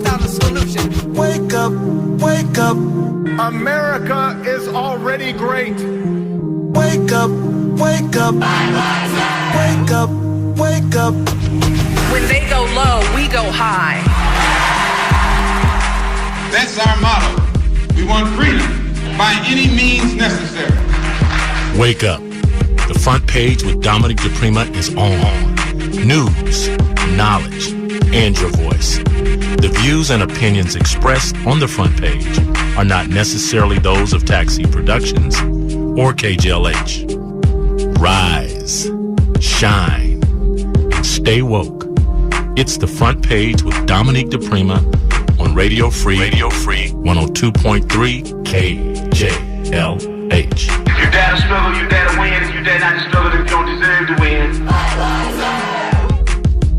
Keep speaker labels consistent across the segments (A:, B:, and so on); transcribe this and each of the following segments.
A: without a solution.
B: Wake up, wake up.
C: America is already great.
B: Wake up, wake up. Wake up, wake up.
D: When they go low, we go high.
E: That's our motto. We want freedom by any means necessary.
F: Wake up. The front page with Dominic DePrima is on. News, knowledge, and your voice. The views and opinions expressed on the front page are not necessarily those of Taxi Productions or KJLH. Rise, shine, and stay woke. It's the front page with Dominic DePrima on Radio Free 102.3 KJLH.
G: If you dare to struggle, you dare to win. If you dare not to struggle, then you don't deserve to win.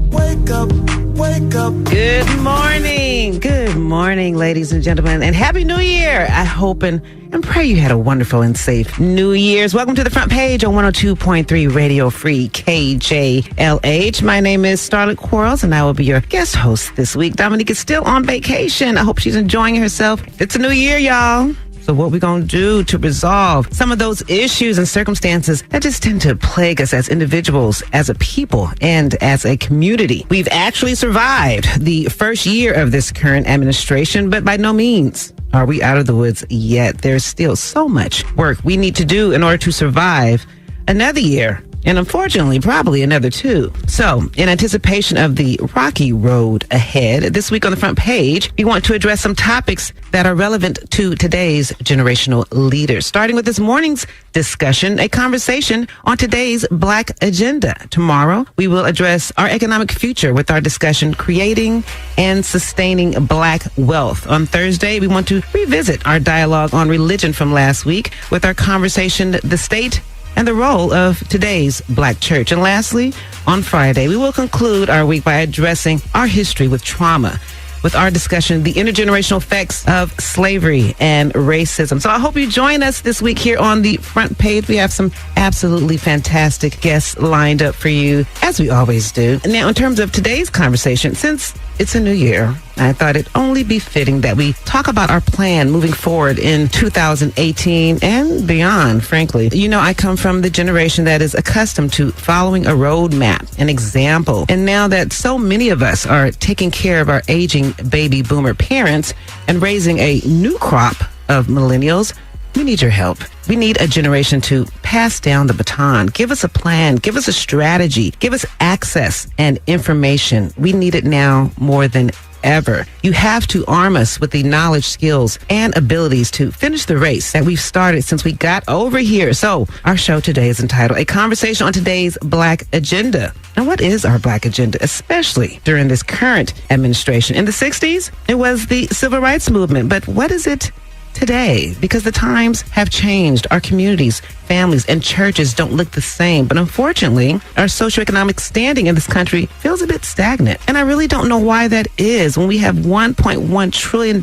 B: Wake up, wake up.
H: Good morning. Good morning, ladies and gentlemen, and Happy New Year. I hope and pray you had a wonderful and safe New Year's. Welcome to the front page on 102.3 Radio Free KJLH. My name is Starlett Quarles, and I will be your guest host this week. Dominique is still on vacation. I hope she's enjoying herself. It's a new year, y'all. So what we're going to do to resolve some of those issues and circumstances that just tend to plague us as individuals, as a people, and as a community. We've actually survived the first year of this current administration, but by no means are we out of the woods yet. There's still so much work we need to do in order to survive another year. And unfortunately, probably another two. So, in anticipation of the rocky road ahead, this week on the front page, we want to address some topics that are relevant to today's generational leaders. Starting with this morning's discussion, a conversation on today's Black agenda. Tomorrow, we will address our economic future with our discussion, Creating and Sustaining Black Wealth. On Thursday, we want to revisit our dialogue on religion from last week with our conversation, The State and the Role of Today's Black Church. And lastly, on Friday, we will conclude our week by addressing our history with trauma, with our discussion, the intergenerational effects of slavery and racism. So I hope you join us this week here on the front page. We have some absolutely fantastic guests lined up for you, as we always do. Now, in terms of today's conversation, since it's a new year, I thought it only be fitting that we talk about our plan moving forward in 2018 and beyond, frankly. You know, I come from the generation that is accustomed to following a roadmap, an example. And now that so many of us are taking care of our aging baby boomer parents and raising a new crop of millennials, we need your help. We need a generation to pass down the baton. Give us a plan. Give us a strategy. Give us access and information. We need it now more than ever. You have to arm us with the knowledge, skills, and abilities to finish the race that we've started since we got over here. So our show today is entitled A Conversation on Today's Black Agenda. Now, what is our Black agenda, especially during this current administration? In the 60s, it was the Civil Rights Movement. But what is it today? Because the times have changed. Our communities, families, and churches don't look the same. But unfortunately, our socioeconomic standing in this country feels a bit stagnant. And I really don't know why that is when we have $1.1 trillion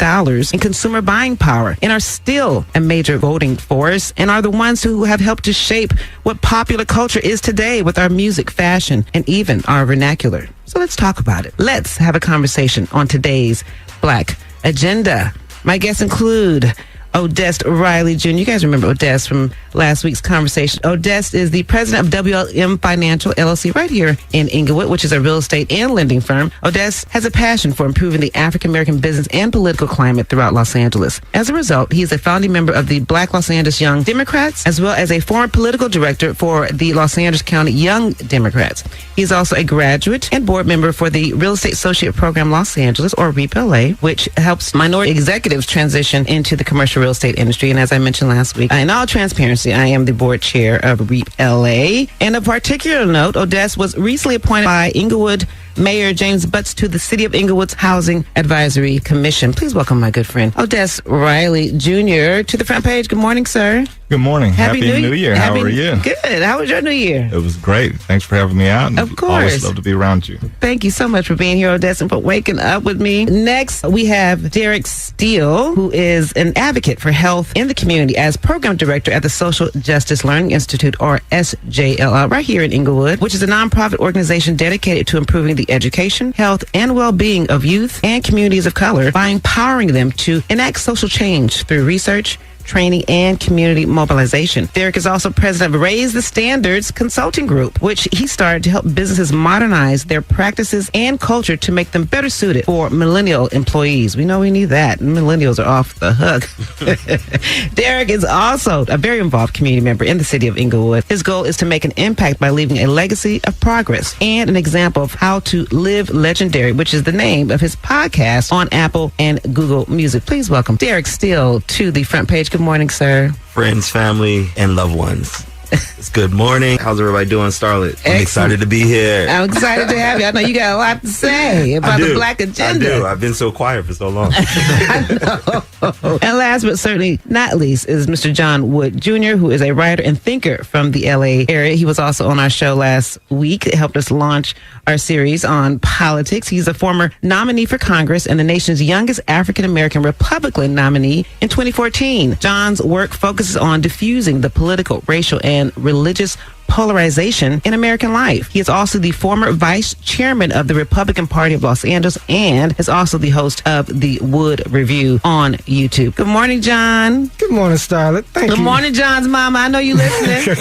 H: in consumer buying power and are still a major voting force and are the ones who have helped to shape what popular culture is today with our music, fashion, and even our vernacular. So let's talk about it. Let's have a conversation on today's Black agenda. My guests include Odest Riley Jr. You guys remember Odest from last week's conversation. Odest is the president of WLM Financial LLC right here in Inglewood, which is a real estate and lending firm. Odest has a passion for improving the African-American business and political climate throughout Los Angeles. As a result, he is a founding member of the Black Los Angeles Young Democrats, as well as a former political director for the Los Angeles County Young Democrats. He's also a graduate and board member for the Real Estate Associate Program Los Angeles, or REAP-LA, which helps minority executives transition into the commercial real estate industry. And as I mentioned last week, in all transparency, I am the board chair of REAP-LA. And a particular note, Odest was recently appointed by Inglewood Mayor James Butts to the City of Inglewood's Housing Advisory Commission. Please welcome my good friend, Odest Riley Jr. to the front page. Good morning, sir.
A: Good morning. Happy New Year. How are you?
H: Good. How was your New Year?
A: It was great. Thanks for having me out.
H: Of course.
A: Always love to be around you.
H: Thank you so much for being here, Odessa, and for waking up with me. Next, we have Derek Steele, who is an advocate for health in the community as program director at the Social Justice Learning Institute, or SJLH, right here in Inglewood, which is a nonprofit organization dedicated to improving the education, health, and well-being of youth and communities of color by empowering them to enact social change through research, training, and community mobilization. Derek is also president of Raise the Standards Consulting Group, which he started to help businesses modernize their practices and culture to make them better suited for millennial employees. We know we need that. Millennials are off the hook. Derek is also a very involved community member in the city of Inglewood. His goal is to make an impact by leaving a legacy of progress and an example of how to live legendary, which is the name of his podcast on Apple and Google Music. Please welcome Derek Steele to the front page. Good morning, sir.
I: Friends, family, and loved ones. It's good morning. How's everybody doing, Starlett? I'm excited to be here.
H: I'm excited to have you. I know you got a lot to say about the Black agenda.
I: I do. I've been so quiet for so long.
H: I know. And last but certainly not least is Mr. John Wood Jr., who is a writer and thinker from the LA area. He was also on our show last week. It helped us launch our series on politics. He's a former nominee for Congress and the nation's youngest African-American Republican nominee in 2014. John's work focuses on diffusing the political, racial, and religious polarization in American life. He is also the former vice chairman of the Republican Party of Los Angeles and is also the host of the Wood Review on YouTube. Good morning, John.
J: Good morning, Starlett. Thank you.
H: Good morning, John's mama. I know you listening.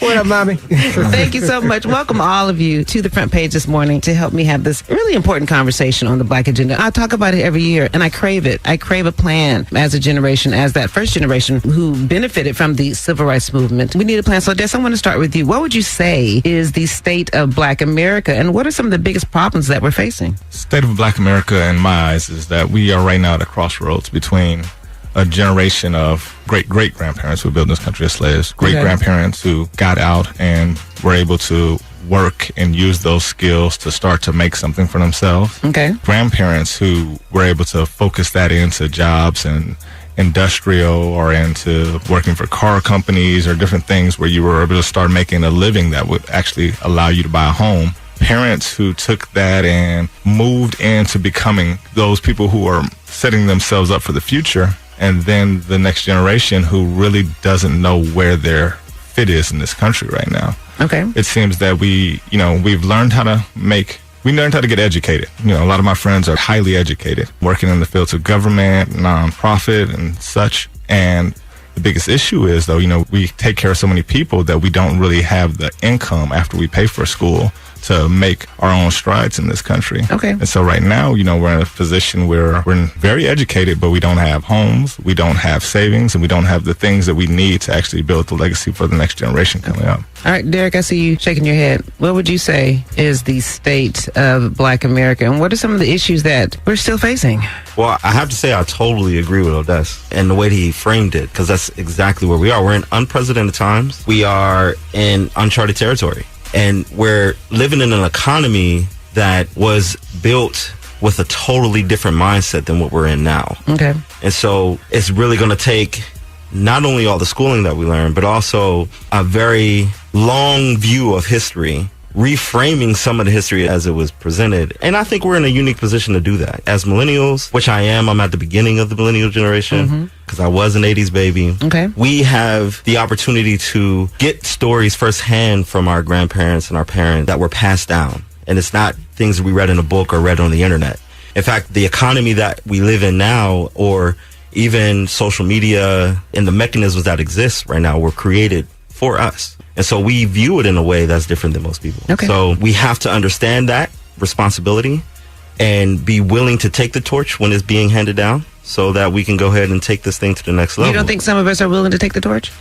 J: What up, mommy?
H: Thank you so much. Welcome all of you to the front page this morning to help me have this really important conversation on the Black agenda. I talk about it every year, and I crave it. I crave a plan as a generation, as that first generation who benefited from the civil rights movement. We need a plan. So, Des, I want to start with you. What would you say is the state of Black America, and what are some of the biggest problems that we're facing?
A: State of Black America, in my eyes, is that we are right now at a crossroads between a generation of great-great-grandparents who built this country as slaves, great-grandparents who got out and were able to work and use those skills to start to make something for themselves. Grandparents who were able to focus that into jobs and industrial or into working for car companies or different things where you were able to start making a living that would actually allow you to buy a home. Parents who took that and moved into becoming those people who are setting themselves up for the future, and then the next generation who really doesn't know where their fit is in this country right now. It seems that we've learned how to get educated. A lot of my friends are highly educated, working in the fields of government, nonprofit, and such. And the biggest issue is, though, we take care of so many people that we don't really have the income after we pay for school to make our own strides in this country. And so right now, we're in a position where we're very educated, but we don't have homes, we don't have savings, and we don't have the things that we need to actually build the legacy for the next generation coming up.
H: All right, Derek, I see you shaking your head. What would you say is the state of Black America, and what are some of the issues that we're still facing?
I: Well, I have to say I totally agree with Odessa and the way that he framed it, because that's exactly where we are. We're in unprecedented times. We are in uncharted territory. And we're living in an economy that was built with a totally different mindset than what we're in now. And so it's really going to take not only all the schooling that we learn, but also a very long view of history, reframing some of the history as it was presented. And I think we're in a unique position to do that. As millennials, which I am, I'm at the beginning of the millennial generation, because I was an 80s baby. We have the opportunity to get stories firsthand from our grandparents and our parents that were passed down. And it's not things that we read in a book or read on the internet. In fact, the economy that we live in now, or even social media and the mechanisms that exist right now, were created for us. And so we view it in a way that's different than most people. So we have to understand that responsibility and be willing to take the torch when it's being handed down so that we can go ahead and take this thing to the next level.
H: You don't think some of us are willing to take the torch?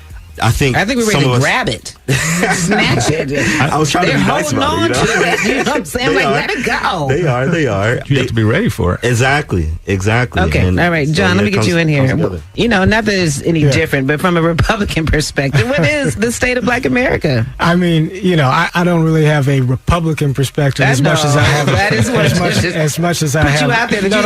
I: I think
H: we're ready to grab it, snatch it.
I: I was trying to be nice about it.
H: To it. You know what I'm saying? Let it go.
I: They are.
A: You have to be ready for it.
I: Exactly.
H: Okay.
I: And
H: all right, John, let me get you in here. Not that it's any different, but from a Republican perspective, what is the state of Black America?
J: I mean, I don't really have a Republican perspective as much as I have.
H: That is what
J: as much as I have.
H: Put you out there that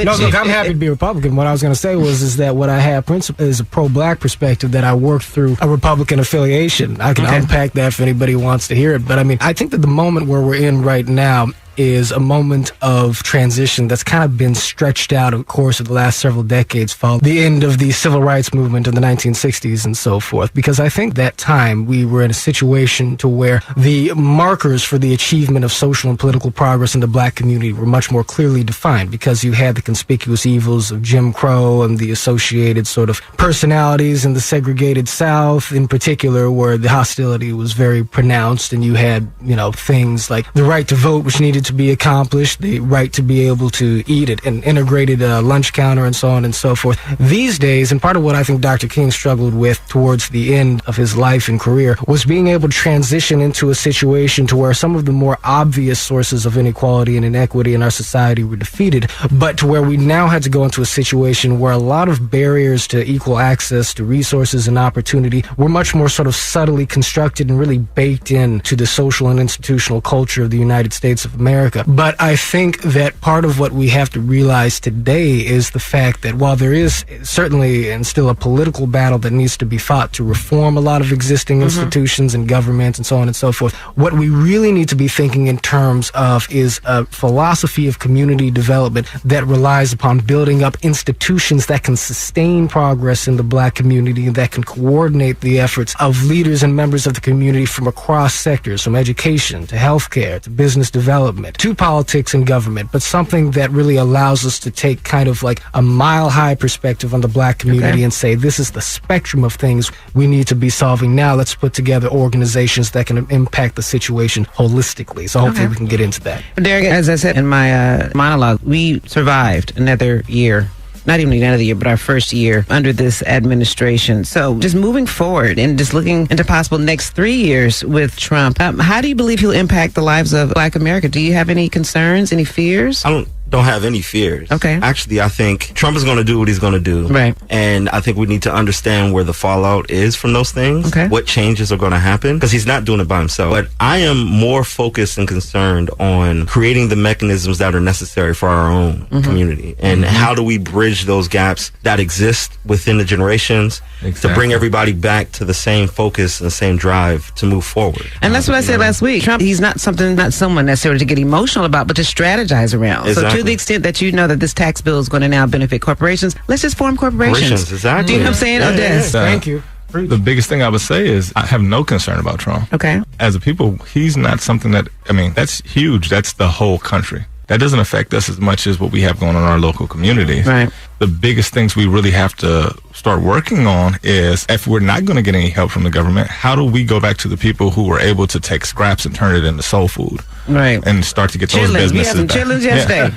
J: No, look, I'm happy to be a Republican. What I was going to say is that what I have is a pro-Black perspective that I worked through a Republican affiliation. I can unpack that if anybody wants to hear it. But I mean, I think that the moment where we're in right now is a moment of transition that's kind of been stretched out over the course of the last several decades, following the end of the civil rights movement in the 1960s and so forth. Because I think that time we were in a situation to where the markers for the achievement of social and political progress in the Black community were much more clearly defined, because you had the conspicuous evils of Jim Crow and the associated sort of personalities in the segregated South in particular, where the hostility was very pronounced, and you had, things like the right to vote, which needed to be accomplished, the right to be able to eat at an integrated lunch counter, and so on and so forth. These days, and part of what I think Dr. King struggled with towards the end of his life and career, was being able to transition into a situation to where some of the more obvious sources of inequality and inequity in our society were defeated, but to where we now had to go into a situation where a lot of barriers to equal access to resources and opportunity were much more sort of subtly constructed and really baked into the social and institutional culture of the United States of America. But I think that part of what we have to realize today is the fact that while there is certainly and still a political battle that needs to be fought to reform a lot of existing institutions and governments and so on and so forth, what we really need to be thinking in terms of is a philosophy of community development that relies upon building up institutions that can sustain progress in the Black community and that can coordinate the efforts of leaders and members of the community from across sectors, from education to healthcare to business development to politics and government, but something that really allows us to take kind of like a mile-high perspective on the Black community and say, this is the spectrum of things we need to be solving now. Let's put together organizations that can impact the situation holistically. So hopefully we can get into that.
H: Derek, as I said in my monologue, we survived another year. Not even another year, but our first year under this administration. So just moving forward and just looking into possible next 3 years with Trump, how do you believe he'll impact the lives of Black America? Do you have any concerns, any fears?
I: I don't have any fears.
H: Okay.
I: Actually, I think Trump is going to do what he's going to do.
H: Right.
I: And I think we need to understand where the fallout is from those things.
H: Okay.
I: What changes are going to happen, because he's not doing it by himself. But I am more focused and concerned on creating the mechanisms that are necessary for our own community. And how do we bridge those gaps that exist within the generations to bring everybody back to the same focus and the same drive to move forward.
H: And that's what I said last week. Trump, he's not someone necessarily to get emotional about, but to strategize around.
I: Exactly.
H: So to the extent that you know that this tax bill is going to now benefit corporations, let's just form corporations.
I: Exactly.
H: Do you know what I'm saying?
J: Thank you.
A: The biggest thing I would say is I have no concern about Trump.
H: Okay.
A: As a people, he's not something that, that's huge. That's the whole country. That doesn't affect us as much as what we have going on in our local communities.
H: Right.
A: The biggest things we really have to start working on is, if we're not going to get any help from the government, how do we go back to the people who were able to take scraps and turn it into soul food?
H: Right.
A: And start to get those businesses
H: we had some
A: back.
H: chitlins yesterday.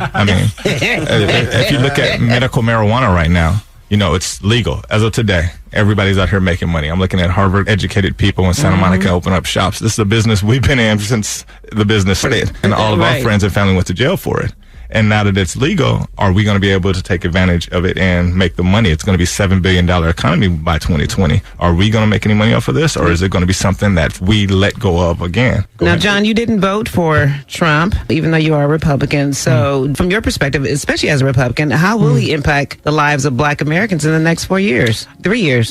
A: If you look at medical marijuana right now, it's legal as of today. Everybody's out here making money. I'm looking at Harvard-educated people in Santa Monica open up shops. This is a business we've been in since the business started, and all of our friends and family went to jail for it. And now that it's legal, are we going to be able to take advantage of it and make the money? It's going to be a $7 billion economy by 2020. Are we going to make any money off of this, or is it going to be something that we let go of again?
H: Now, John, you didn't vote for Trump, even though you are a Republican. So from your perspective, especially as a Republican, how will he impact the lives of Black Americans in the next 3 years?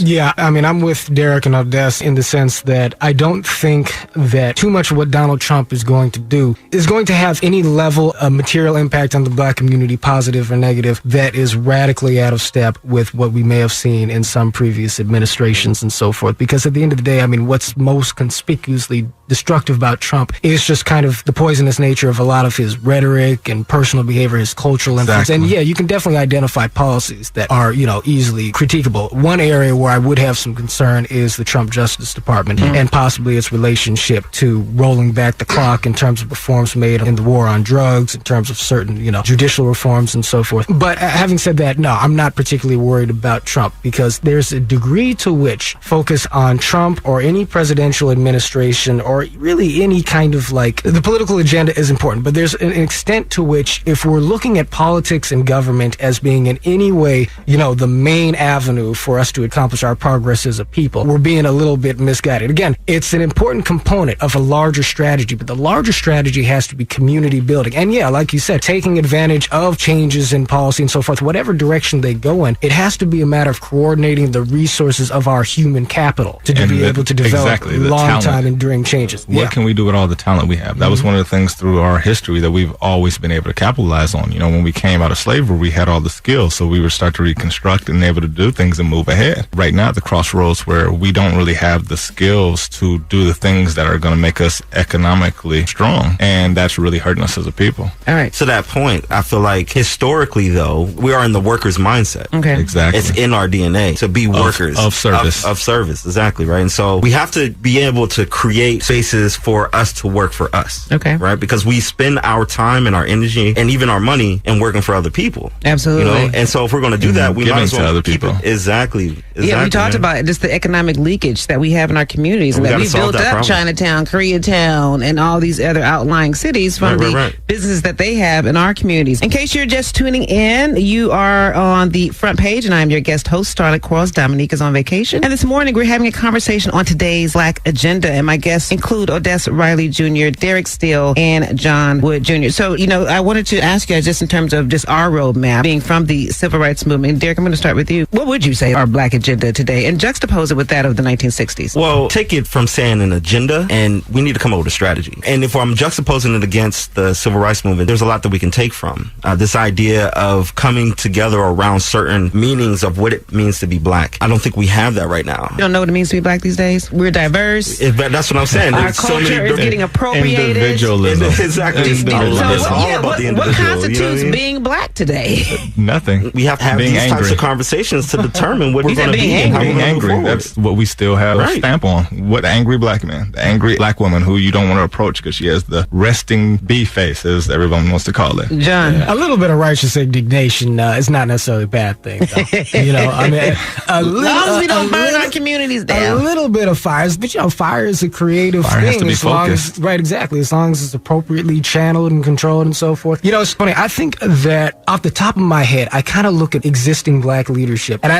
J: Yeah, I'm with Derek and Odessa in the sense that I don't think that too much of what Donald Trump is going to do is going to have any level of material impact on the Black community, positive or negative, that is radically out of step with what we may have seen in some previous administrations and so forth. Because at the end of the day, what's most conspicuously destructive about Trump is just kind of the poisonous nature of a lot of his rhetoric and personal behavior, his cultural influence. And yeah, you can definitely identify policies that are, easily critiquable. One area where I would have some concern is the Trump Justice Department and possibly its relationship to rolling back the clock in terms of reforms made in the war on drugs, in terms of certain and, judicial reforms and so forth. But having said that, no, I'm not particularly worried about Trump, because there's a degree to which focus on Trump or any presidential administration or really any kind of the political agenda is important. But there's an extent to which, if we're looking at politics and government as being in any way, the main avenue for us to accomplish our progress as a people, we're being a little bit misguided. Again, it's an important component of a larger strategy, but the larger strategy has to be community building. And yeah, like you said, taking advantage of changes in policy and so forth, whatever direction they go in, it has to be a matter of coordinating the resources of our human capital to be able to develop long-time enduring changes.
A: What can we do with all the talent we have? That was one of the things through our history that we've always been able to capitalize on. When we came out of slavery, we had all the skills, so we were start to reconstruct and able to do things and move ahead. Right now, at the crossroads where we don't really have the skills to do the things that are going to make us economically strong, and that's really hurting us as a people.
H: All right.
I: To that point, I feel like historically, though, we are in the worker's mindset.
H: Okay.
A: Exactly.
I: It's in our DNA to be workers.
A: Of service.
I: Of service, exactly, right? And so we have to be able to create spaces for us to work for us.
H: Okay.
I: Right? Because we spend our time and our energy and even our money in working for other people.
H: Absolutely.
I: And so if we're going to do that, we might as well
A: to other
I: keep
A: people.
I: it. Exactly.
H: Yeah, we talked about just the economic leakage that we have in our communities, and that we built up Chinatown, Koreatown, and all these other outlying cities from the businesses that they have in our communities. In case you're just tuning in, you are on the front page, and I'm your guest host, Starlett Quarles. Dominique is on vacation. And this morning, we're having a conversation on today's Black Agenda, and my guests include Odessa Riley Jr., Derek Steele, and John Wood Jr. So, I wanted to ask you, just in terms of just our roadmap, being from the civil rights movement. Derek, I'm going to start with you. What would you say our Black agenda today, and juxtapose it with that of the 1960s?
I: Well, take it from saying an agenda, and we need to come up with a strategy. And if I'm juxtaposing it against the civil rights movement, there's a lot that we can take from. This idea of coming together around certain meanings of what it means to be Black. I don't think we have that right now.
H: You don't know what it means to be Black these days? We're diverse.
I: That's what I'm saying.
H: Our culture is getting appropriated.
A: Individualism.
I: Exactly. It's all about the individual.
H: What constitutes being Black today?
A: Nothing.
I: We have to have these types of conversations to determine what we're going to be
A: and how we're going to move forward. That's what we still have a stamp on. What angry Black man? The angry Black woman who you don't want to approach because she has the resting bee face, as everyone wants to call it.
H: John.
J: A little bit of righteous indignation is not necessarily a bad thing, though.
H: As long as we don't burn our communities down.
J: A little bit of fire, but fire is a creative thing.
A: Has to be focused.
J: Right, exactly. As long as it's appropriately channeled and controlled and so forth. It's funny. I think that off the top of my head, I kind of look at existing Black leadership, and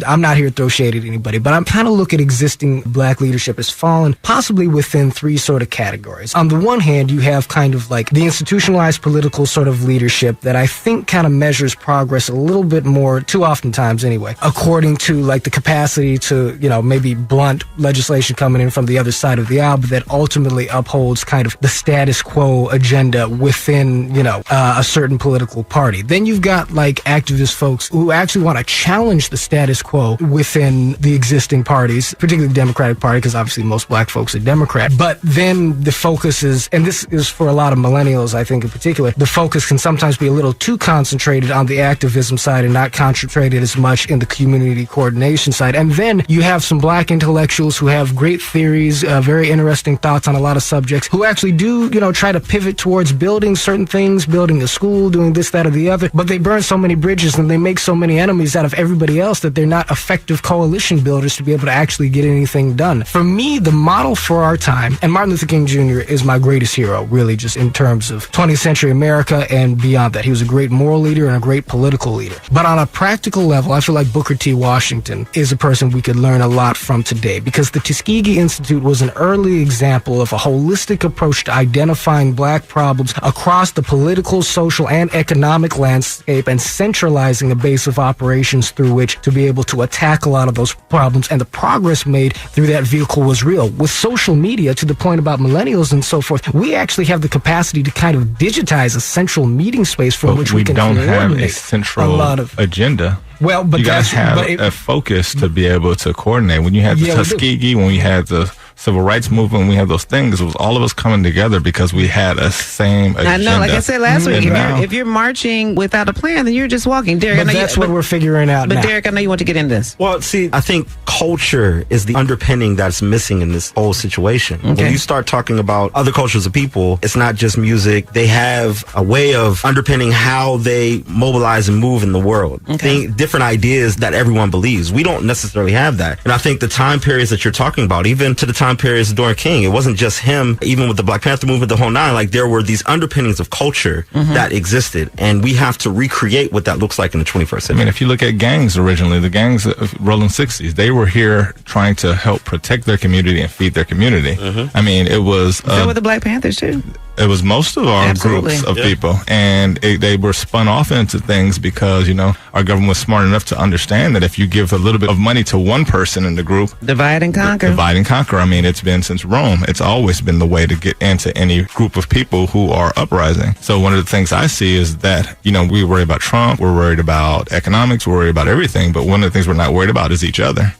J: I'm not here to throw shade at anybody, but I'm kind of look at existing Black leadership as fallen possibly within three sort of categories. On the one hand, you have kind of like the institutionalized political sort of leadership that I think kind of measures progress a little bit more, too oftentimes anyway, according to like the capacity to, maybe blunt legislation coming in from the other side of the aisle, but that ultimately upholds kind of the status quo agenda within, a certain political party. Then you've got like activist folks who actually want to challenge the status quo within the existing parties, particularly the Democratic Party, because obviously most Black folks are Democrat. But then the focus is, and this is for a lot of millennials, I think in particular, the focus can sometimes be a little too concentrated on the activism side and not concentrated as much in the community coordination side. And then you have some Black intellectuals who have great theories, very interesting thoughts on a lot of subjects, who actually do, try to pivot towards building certain things, building a school, doing this, that, or the other. But they burn so many bridges and they make so many enemies out of everybody else that they're not effective coalition builders to be able to actually get anything done. For me, the model for our time, and Martin Luther King Jr. is my greatest hero, really, just in terms of 20th century America and beyond that. He was a great moral leader and a great political leader. But on a practical level, I feel like Booker T. Washington is a person we could learn a lot from today, because the Tuskegee Institute was an early example of a holistic approach to identifying Black problems across the political, social, and economic landscape and centralizing a base of operations through which to be able to attack a lot of those problems. And the progress made through that vehicle was real. With social media, to the point about millennials and so forth, we actually have the capacity to kind of digitize a central meeting space from which we can
A: don't have
J: coordinate
A: a central agenda.
J: Well, but
A: you guys have a focus to be able to coordinate. When you had the Tuskegee, when we had the civil rights movement, we have those things. It was all of us coming together because we had a same agenda.
H: I know, like I said last week,
A: And
H: if you're marching without a plan, then you're just walking. Derek,
J: But that's what we're figuring out now.
H: But Derek, I know you want to get into this.
I: Well, see, I think culture is the underpinning that's missing in this whole situation.
H: Okay.
I: When you start talking about other cultures of people, it's not just music. They have a way of underpinning how they mobilize and move in the world.
H: Okay.
I: Different ideas that everyone believes. We don't necessarily have that. And I think the time periods that you're talking about, even to the time periods during King, it wasn't just him, even with the Black Panther movement, the whole nine, like there were these underpinnings of culture that existed. And we have to recreate what that looks like in the 21st century.
A: I mean, if you look at gangs originally, the gangs of Rolling 60s, they were here trying to help protect their community and feed their community. I mean, it was...
H: So were the Black Panthers, too.
A: It was most of our groups of people, and they were spun off into things because, you know, our government was smart enough to understand that if you give a little bit of money to one person in the group,
H: divide and conquer.
A: Divide and conquer. I mean, it's been since Rome. It's always been the way to get into any group of people who are uprising. So one of the things I see is that, you know, we worry about Trump, we're worried about economics, we're worried about everything, but one of the things we're not worried about is each other.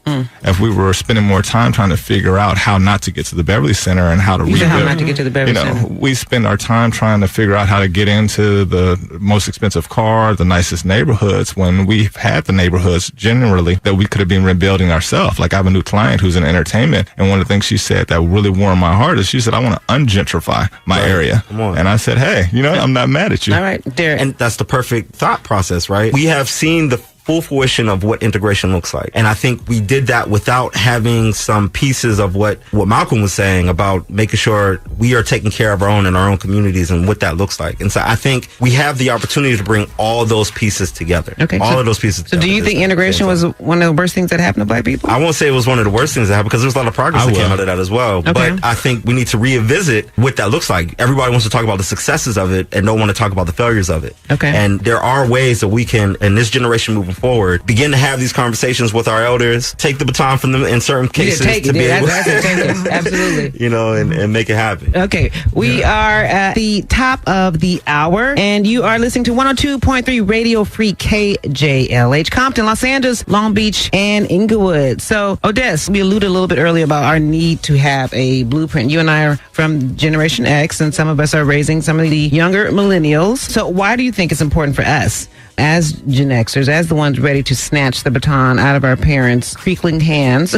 A: If we were spending more time trying to figure out how not to get to the Beverly Center and how to rebuild,
H: how not to get to the Beverly Center.
A: we spend our time trying to figure out how to get into the most expensive car, the nicest neighborhoods, when we've had the neighborhoods generally that we could have been rebuilding ourselves. Like I have a new client who's in entertainment, and one of the things she said that really warmed my heart is she said, I want to ungentrify my area. And I said, hey, you know, I'm not mad at you.
H: All right, Derek.
I: And that's the perfect thought process, right? We have seen the full fruition of what integration looks like. And I think we did that without having some pieces of what Malcolm was saying about making sure we are taking care of our own in our own communities and what that looks like. And so I think we have the opportunity to bring all those pieces together.
H: Okay.
I: All of those pieces together.
H: So do you think integration was one of the worst things that happened to Black people?
I: I won't say it was one of the worst things that happened because there's a lot of progress that came out of that as well.
H: Okay.
I: But I think we need to revisit what that looks like. Everybody wants to talk about the successes of it and don't want to talk about the failures of it.
H: Okay.
I: And there are ways that we can, in this generation moving forward, begin to have these conversations with our elders, take the baton from them in certain cases to be able
H: absolutely,
I: you know, and make it happen.
H: Okay, we are at the top of the hour, and you are listening to 102.3 Radio Free KJLH, Compton, Los Angeles, Long Beach, and Inglewood. So, Odessa, we alluded a little bit earlier about our need to have a blueprint. You and I are from Generation X, and some of us are raising some of the younger millennials. So, why do you think it's important for us as Gen Xers, as the ones ready to snatch the baton out of our parents' creakling hands?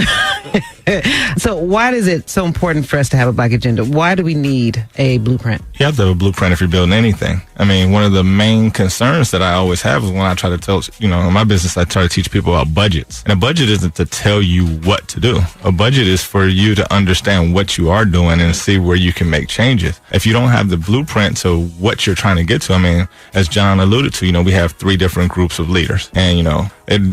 H: So why is it so important for us to have a Black agenda? Why do we need a blueprint?
A: You have to have a blueprint if you're building anything. I mean, one of the main concerns that I always have is when I try to tell, you know, in my business, I try to teach people about budgets. And a budget isn't to tell you what to do. A budget is for you to understand what you are doing and see where you can make changes. If you don't have the blueprint to what you're trying to get to, I mean, as John alluded to, you know, we have 3 different groups of leaders. And, you know,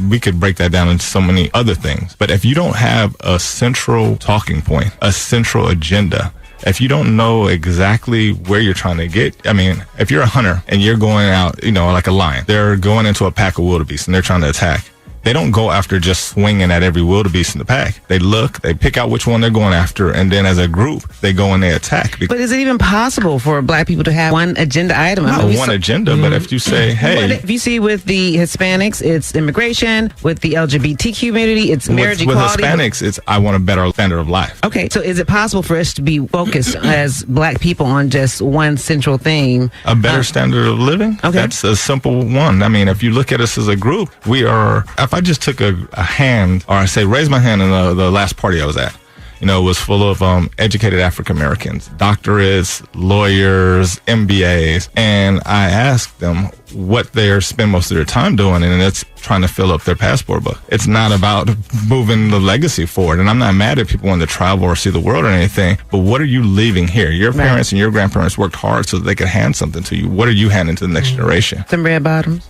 A: we could break that down into so many other things. But if you don't have a central talking point, a central agenda, if you don't know exactly where you're trying to get, I mean, if you're a hunter and you're going out, you know, like a lion, they're going into a pack of wildebeest and they're trying to attack. They don't go after just swinging at every wildebeest in the pack. They look, they pick out which one they're going after, and then as a group, they go and they attack.
H: But is it even possible for Black people to have one agenda item?
A: Not one agenda, but if you say, hey...
H: But if you see with the Hispanics, it's immigration. With the LGBT community, it's marriage equality.
A: With Hispanics, it's I want a better standard of life.
H: Okay, so is it possible for us to be focused as Black people on just one central theme?
A: A better standard of living?
H: Okay.
A: That's a simple one. I mean, if you look at us as a group, we are... If I just took a hand, or I say raise my hand in the last party I was at, you know, it was full of educated African Americans, doctorates, lawyers, MBAs, and I asked them what they spend most of their time doing, and it's trying to fill up their passport book. It's not about moving the legacy forward, and I'm not mad at people wanting to travel or see the world or anything, but what are you leaving here? Your parents and your grandparents worked hard so that they could hand something to you. What are you handing to the next generation?
H: Some red bottoms.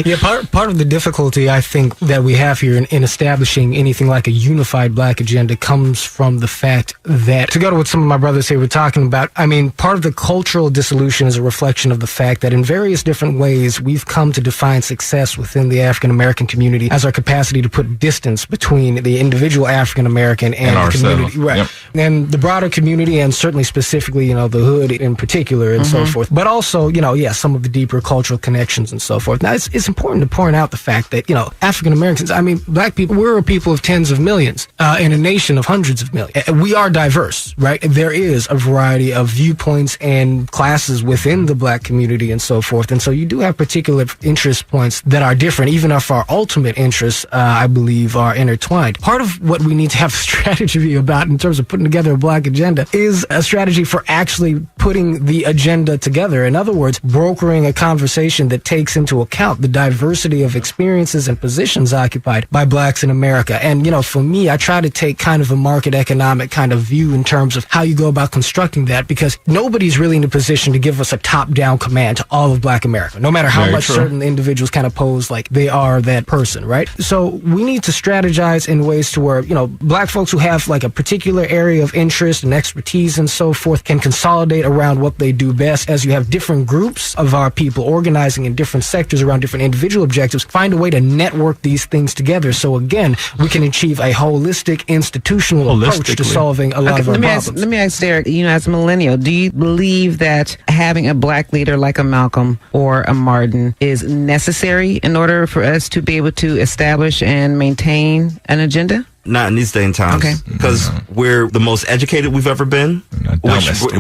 J: Yeah, part of the difficulty I think that we have here in establishing anything like a unified Black agenda comes from the fact that, to go to what some of my brothers here were talking about, I mean, part of the cultural dissolution is a reflection of the fact that in various different ways we've come to define success within the African American community as our capacity to put distance between the individual African American and the community, right? Yep. And the broader community, and certainly specifically, you know, the hood in particular and so forth, but also, you know, some of the deeper cultural connections and so forth. forth. Now, it's important to point out the fact that, African Americans, black people, we're a people of tens of millions in a nation of hundreds of millions. We are diverse, right? There is a variety of viewpoints and classes within the black community and so forth. And so you do have particular interest points that are different, even if our ultimate interests, I believe, are intertwined. Part of what we need to have a strategy about in terms of putting together a black agenda is a strategy for actually putting the agenda together. In other words, brokering a conversation that takes into account the diversity of experiences and positions occupied by blacks in America. And, for me, I try to take kind of a market economic kind of view in terms of how you go about constructing that, because nobody's really in a position to give us a top-down command to all of black America, no matter how much certain individuals kind of pose like they are that person, right? So we need to strategize in ways to where, black folks who have like a particular area of interest and expertise and so forth can consolidate around what they do best. As you have different groups of our people organizing in different sectors around different individual objectives, find a way to network these things together. So again, we can achieve a holistic institutional approach to solving a lot of our problems.
H: Let me ask Derek, as a millennial, do you believe that having a black leader like a Malcolm or a Martin is necessary in order for us to be able to establish and maintain an agenda?
I: Not in these day and times.
H: Okay.
I: Because we're the most educated we've ever been. Exactly.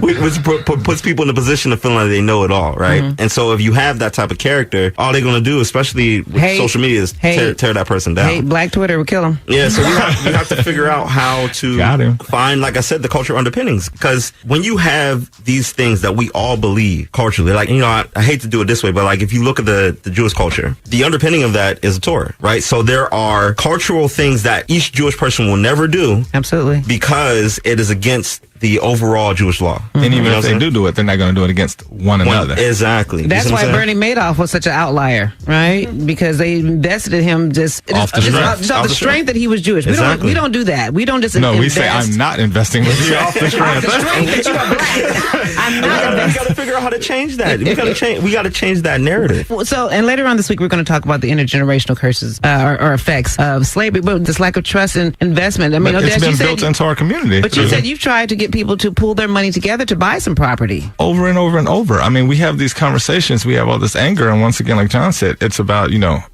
I: Which puts people in a position of feeling like they know it all, right? Mm-hmm. And so if you have that type of character, all they're going to do, especially with social media, is tear that person down.
H: Hey, Black Twitter will kill them.
I: Yeah, so we have to figure out how to find, like I said, the cultural underpinnings. Because when you have these things that we all believe culturally, like, I hate to do it this way, but like if you look at the Jewish culture, the underpinning of that is the Torah, right? So there are cultural things that each Jewish person will never do.
H: Absolutely.
I: Because it is against the overall Jewish law.
A: Mm-hmm. And even if they do it, they're not going to do it against one another.
I: Exactly.
H: That's why Bernie Madoff was such an outlier, right? Because they invested in him just off the strength that he was Jewish.
I: Exactly.
H: We don't do that. We don't just
A: invest.
H: No,
A: we say I'm not investing with you off the strength.
H: that you are black. I'm not investing.
I: We got to figure out how to change that. We got to change that narrative.
H: So, and later on this week, we're going to talk about the intergenerational curses or effects of slavery, but this lack of trust and investment. I mean,
A: it's been built into our community.
H: But you said you've tried to get people to pull their money together to buy some property.
A: Over and over and over. I mean, we have these conversations, we have all this anger, and once again, like John said, it's about,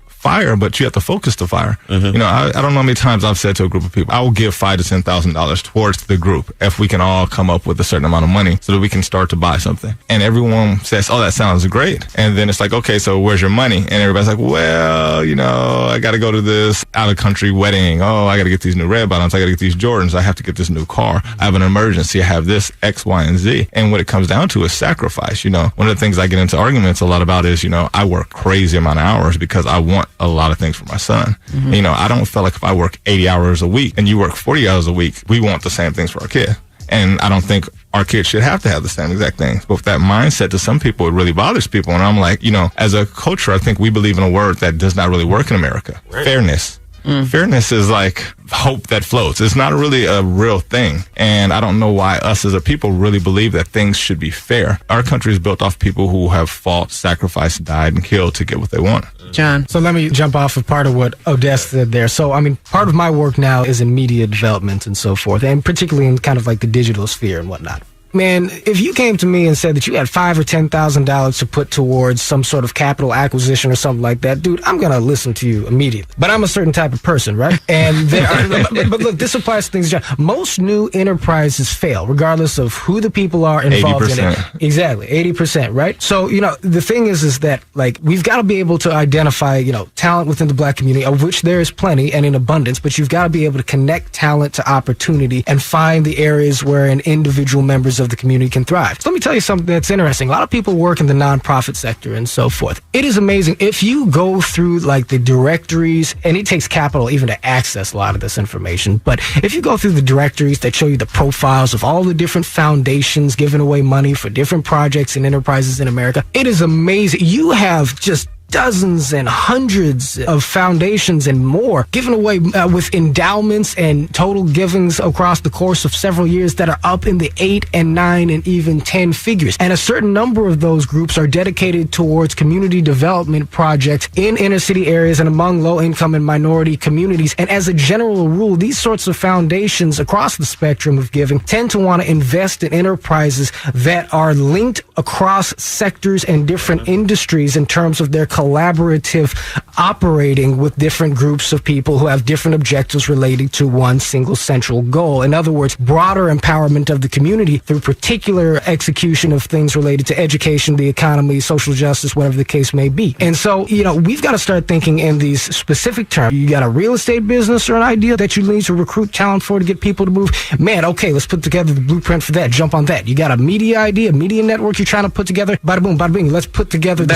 A: fire, but you have to focus the fire. Mm-hmm. I don't know how many times I've said to a group of people, I will give $5,000 to $10,000 towards the group if we can all come up with a certain amount of money so that we can start to buy something. And everyone says, oh, that sounds great. And then it's like, okay, so where's your money? And everybody's like, well, I got to go to this out of country wedding. Oh, I got to get these new red bottoms. I got to get these Jordans. I have to get this new car. I have an emergency. I have this X, Y, and Z. And what it comes down to is sacrifice. One of the things I get into arguments a lot about is, I work crazy amount of hours because I want a lot of things for my son. Mm-hmm. I don't feel like if I work 80 hours a week and you work 40 hours a week, we want the same things for our kid. And I don't think our kids should have to have the same exact things. But with that mindset, to some people, it really bothers people. And I'm like, as a culture, I think we believe in a word that does not really work in America. Right. Fairness. Fairness is like hope that floats. It's not really a real thing. And I don't know why us as a people really believe that things should be fair. Our country is built off people who have fought, sacrificed, died, and killed to get what they want.
H: John.
J: So let me jump off of part of what Odessa said there. So, part of my work now is in media development and so forth, and particularly in kind of like the digital sphere and whatnot. Man, if you came to me and said that you had $5,000 or $10,000 to put towards some sort of capital acquisition or something like that, dude, I'm gonna listen to you immediately. But I'm a certain type of person, right? And but look, this applies to things. Most new enterprises fail, regardless of who the people are involved
A: 80%.
J: in it. Exactly, 80%, right? So the thing is that like we've got to be able to identify talent within the black community, of which there is plenty and in abundance. But you've got to be able to connect talent to opportunity and find the areas where an individual members of the community can thrive. So let me tell you something that's interesting. A lot of people work in the nonprofit sector and so forth. It is amazing. If you go through like the directories, and it takes capital even to access a lot of this information, but if you go through the directories that show you the profiles of all the different foundations giving away money for different projects and enterprises in America, it is amazing. You have just dozens and hundreds of foundations and more given away with endowments and total givings across the course of several years that are up in the 8 and 9 and even 10 figures. And a certain number of those groups are dedicated towards community development projects in inner city areas and among low-income and minority communities. And as a general rule, these sorts of foundations across the spectrum of giving tend to want to invest in enterprises that are linked across sectors and different industries in terms of their collaborative operating with different groups of people who have different objectives relating to one single central goal. In other words, broader empowerment of the community through particular execution of things related to education, the economy, social justice, whatever the case may be. And so, we've got to start thinking in these specific terms. You got a real estate business or an idea that you need to recruit talent for to get people to move. Man, okay, let's put together the blueprint for that. Jump on that. You got a media idea, media network you're trying to put together. Bada boom, bada bing. Let's put together the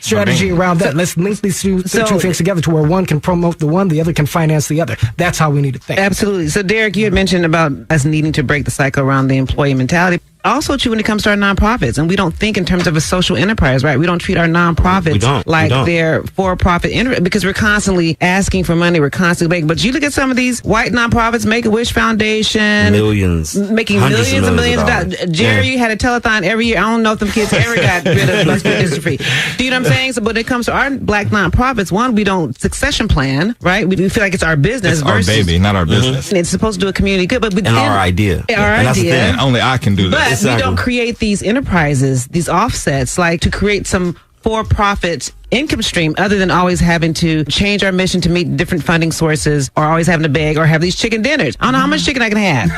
J: strategy around that. Let's link these two things together to where one can promote the one, the other can finance the other. That's how we need to think.
H: Absolutely. So, Derek, you had mentioned about us needing to break the cycle around the employee mentality. Also true when it comes to our nonprofits, and we don't think in terms of a social enterprise, right? We don't treat our nonprofits like they're for-profit because we're constantly asking for money. We're constantly begging. But you look at some of these white nonprofits, Make-A-Wish Foundation, making millions and millions of dollars. Jerry, you had a telethon every year. I don't know if them kids ever got rid of bus free. Do you know what I'm saying? So, but when it comes to our black nonprofits, one, we don't succession plan, right? We feel like it's our business.
A: It's our baby, not our business.
H: And it's supposed to do a community good, but
I: our idea.
H: And
A: only I can do that.
H: But we don't create these enterprises, these offsets, like to create some for-profit income stream other than always having to change our mission to meet different funding sources or always having to beg or have these chicken dinners. I don't know how much chicken I can have.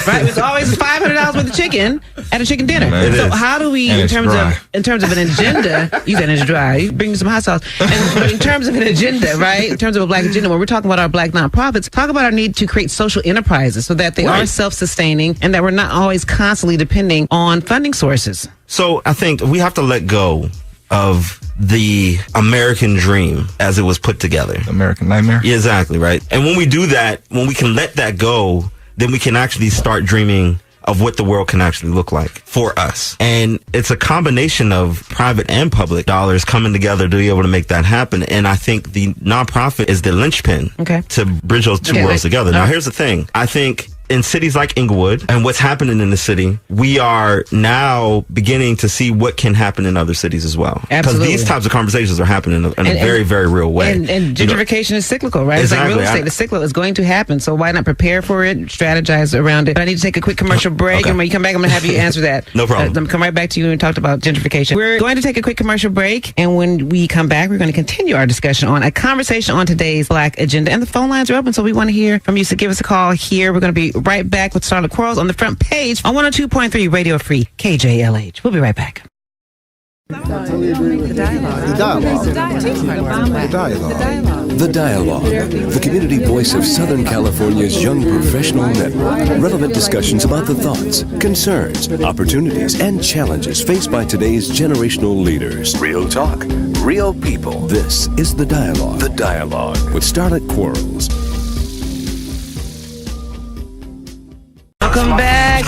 H: Right? It's always $500 worth of chicken at a chicken dinner. So how do we, in terms of an agenda, you said it's dry. You bring me some hot sauce. But in terms of an agenda, right? In terms of a black agenda, when we're talking about our black nonprofits, talk about our need to create social enterprises so that they are self-sustaining and that we're not always constantly depending on funding sources.
I: So I think we have to let go of the American dream as it was put together.
A: American nightmare?
I: Yeah, exactly, right? And when we do that, when we can let that go, then we can actually start dreaming of what the world can actually look like for us. And it's a combination of private and public dollars coming together to be able to make that happen. And I think the nonprofit is the linchpin to bridge those two worlds together. Now, here's the thing. I think in cities like Inglewood and what's happening in the city, we are now beginning to see what can happen in other cities as well. Because these types of conversations are happening in a very, very real way.
H: And gentrification is cyclical, right?
I: Exactly.
H: It's like real estate. It's cyclical. It's going to happen. So why not prepare for it, strategize around it? But I need to take a quick commercial break. And when you come back, I'm going to have you answer that.
I: No problem.
H: I'm going to come right back to you and talk about gentrification. We're going to take a quick commercial break. And when we come back, we're going to continue our discussion on a conversation on today's Black Agenda. And the phone lines are open, so we want to hear from you. So give us a call here. We're going to be right back with Starlett Quarles on the front page on 102.3 Radio Free KJLH. We'll be right back.
K: The Dialogue, the community voice of Southern California's young professional network. Relevant discussions about the thoughts, concerns, opportunities, and challenges faced by today's generational leaders. Real talk, real people. This is The Dialogue. The Dialogue with Starlett Quarles.
H: Welcome back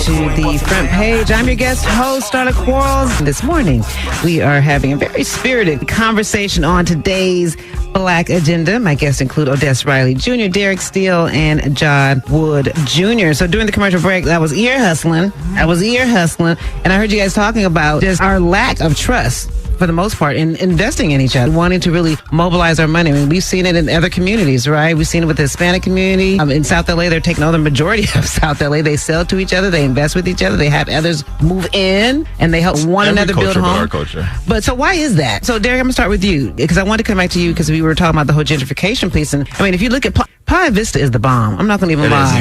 H: to the front page. I'm your guest host, Starlett Quarles. This morning, we are having a very spirited conversation on today's Black Agenda. My guests include Odessa Riley Jr., Derek Steele, and John Wood Jr. So during the commercial break, I was ear hustling, and I heard you guys talking about just our lack of trust, for the most part, in investing in each other, wanting to really mobilize our money. I mean, we've seen it in other communities, right? We've seen it with the Hispanic community. In South LA, they're taking over the majority of South LA. They sell to each other. They invest with each other. They have others move in, and they help one another build homes.
A: Our culture.
H: But so why is that? So, Derek, I'm going to start with you, because I want to come back to you, because we were talking about the whole gentrification piece. And, I mean, if you look at Playa Vista is the bomb. I'm not going to even lie.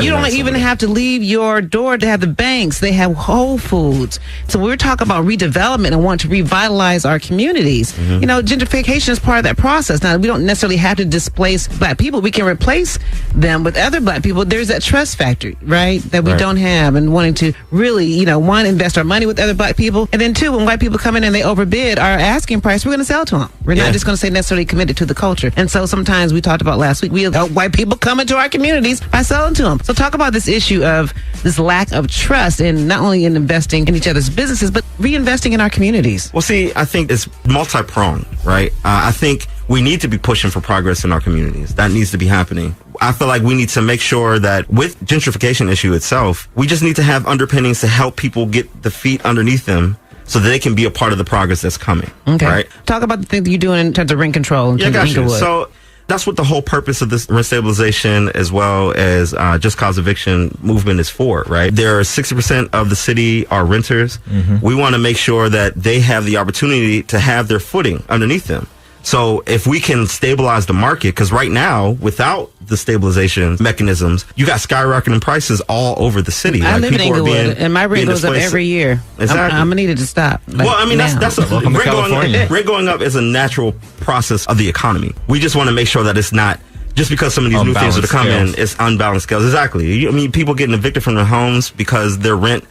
H: You don't even have to leave your door to have the banks. They have Whole Foods. So we're talking about redevelopment and want to revitalize our communities. You know, gentrification is part of that process. Now, we don't necessarily have to displace black people. We can replace them with other black people. There's that trust factor, right, that we don't have, and wanting to really, you know, one, invest our money with other black people, and then two, when white people come in and they overbid our asking price, we're going to sell to them. We're not just going to say necessarily committed to the culture. And so sometimes we talked about last last week. We help white people come into our communities by selling to them. So talk about this issue of this lack of trust in not only in investing in each other's businesses, but reinvesting in our communities.
I: Well, see, I think it's multi-pronged, right? I think we need to be pushing for progress in our communities. That needs to be happening. I feel like we need to make sure that with gentrification issue itself, we just need to have underpinnings to help people get the feet underneath them so that they can be a part of the progress that's coming.
H: Okay.
I: Right?
H: Talk about the things that you're doing in terms of rent control in terms of Inglewood.
I: So that's what the whole purpose of this rent stabilization as well as just cause eviction movement is for, right? There are 60% of the city are renters. We want to make sure that they have the opportunity to have their footing underneath them. So if we can stabilize the market, because right now, without the stabilization mechanisms, you got skyrocketing prices all over the city.
H: I live in Inglewood, and my rent goes up every year.
I: Exactly.
H: I'm going to need it to stop.
I: Well, I mean, that's rent going up is a natural process of the economy. We just want to make sure that it's not just because some of these new things that are coming, it's unbalanced scales. Exactly. I mean, people getting evicted from their homes because their rent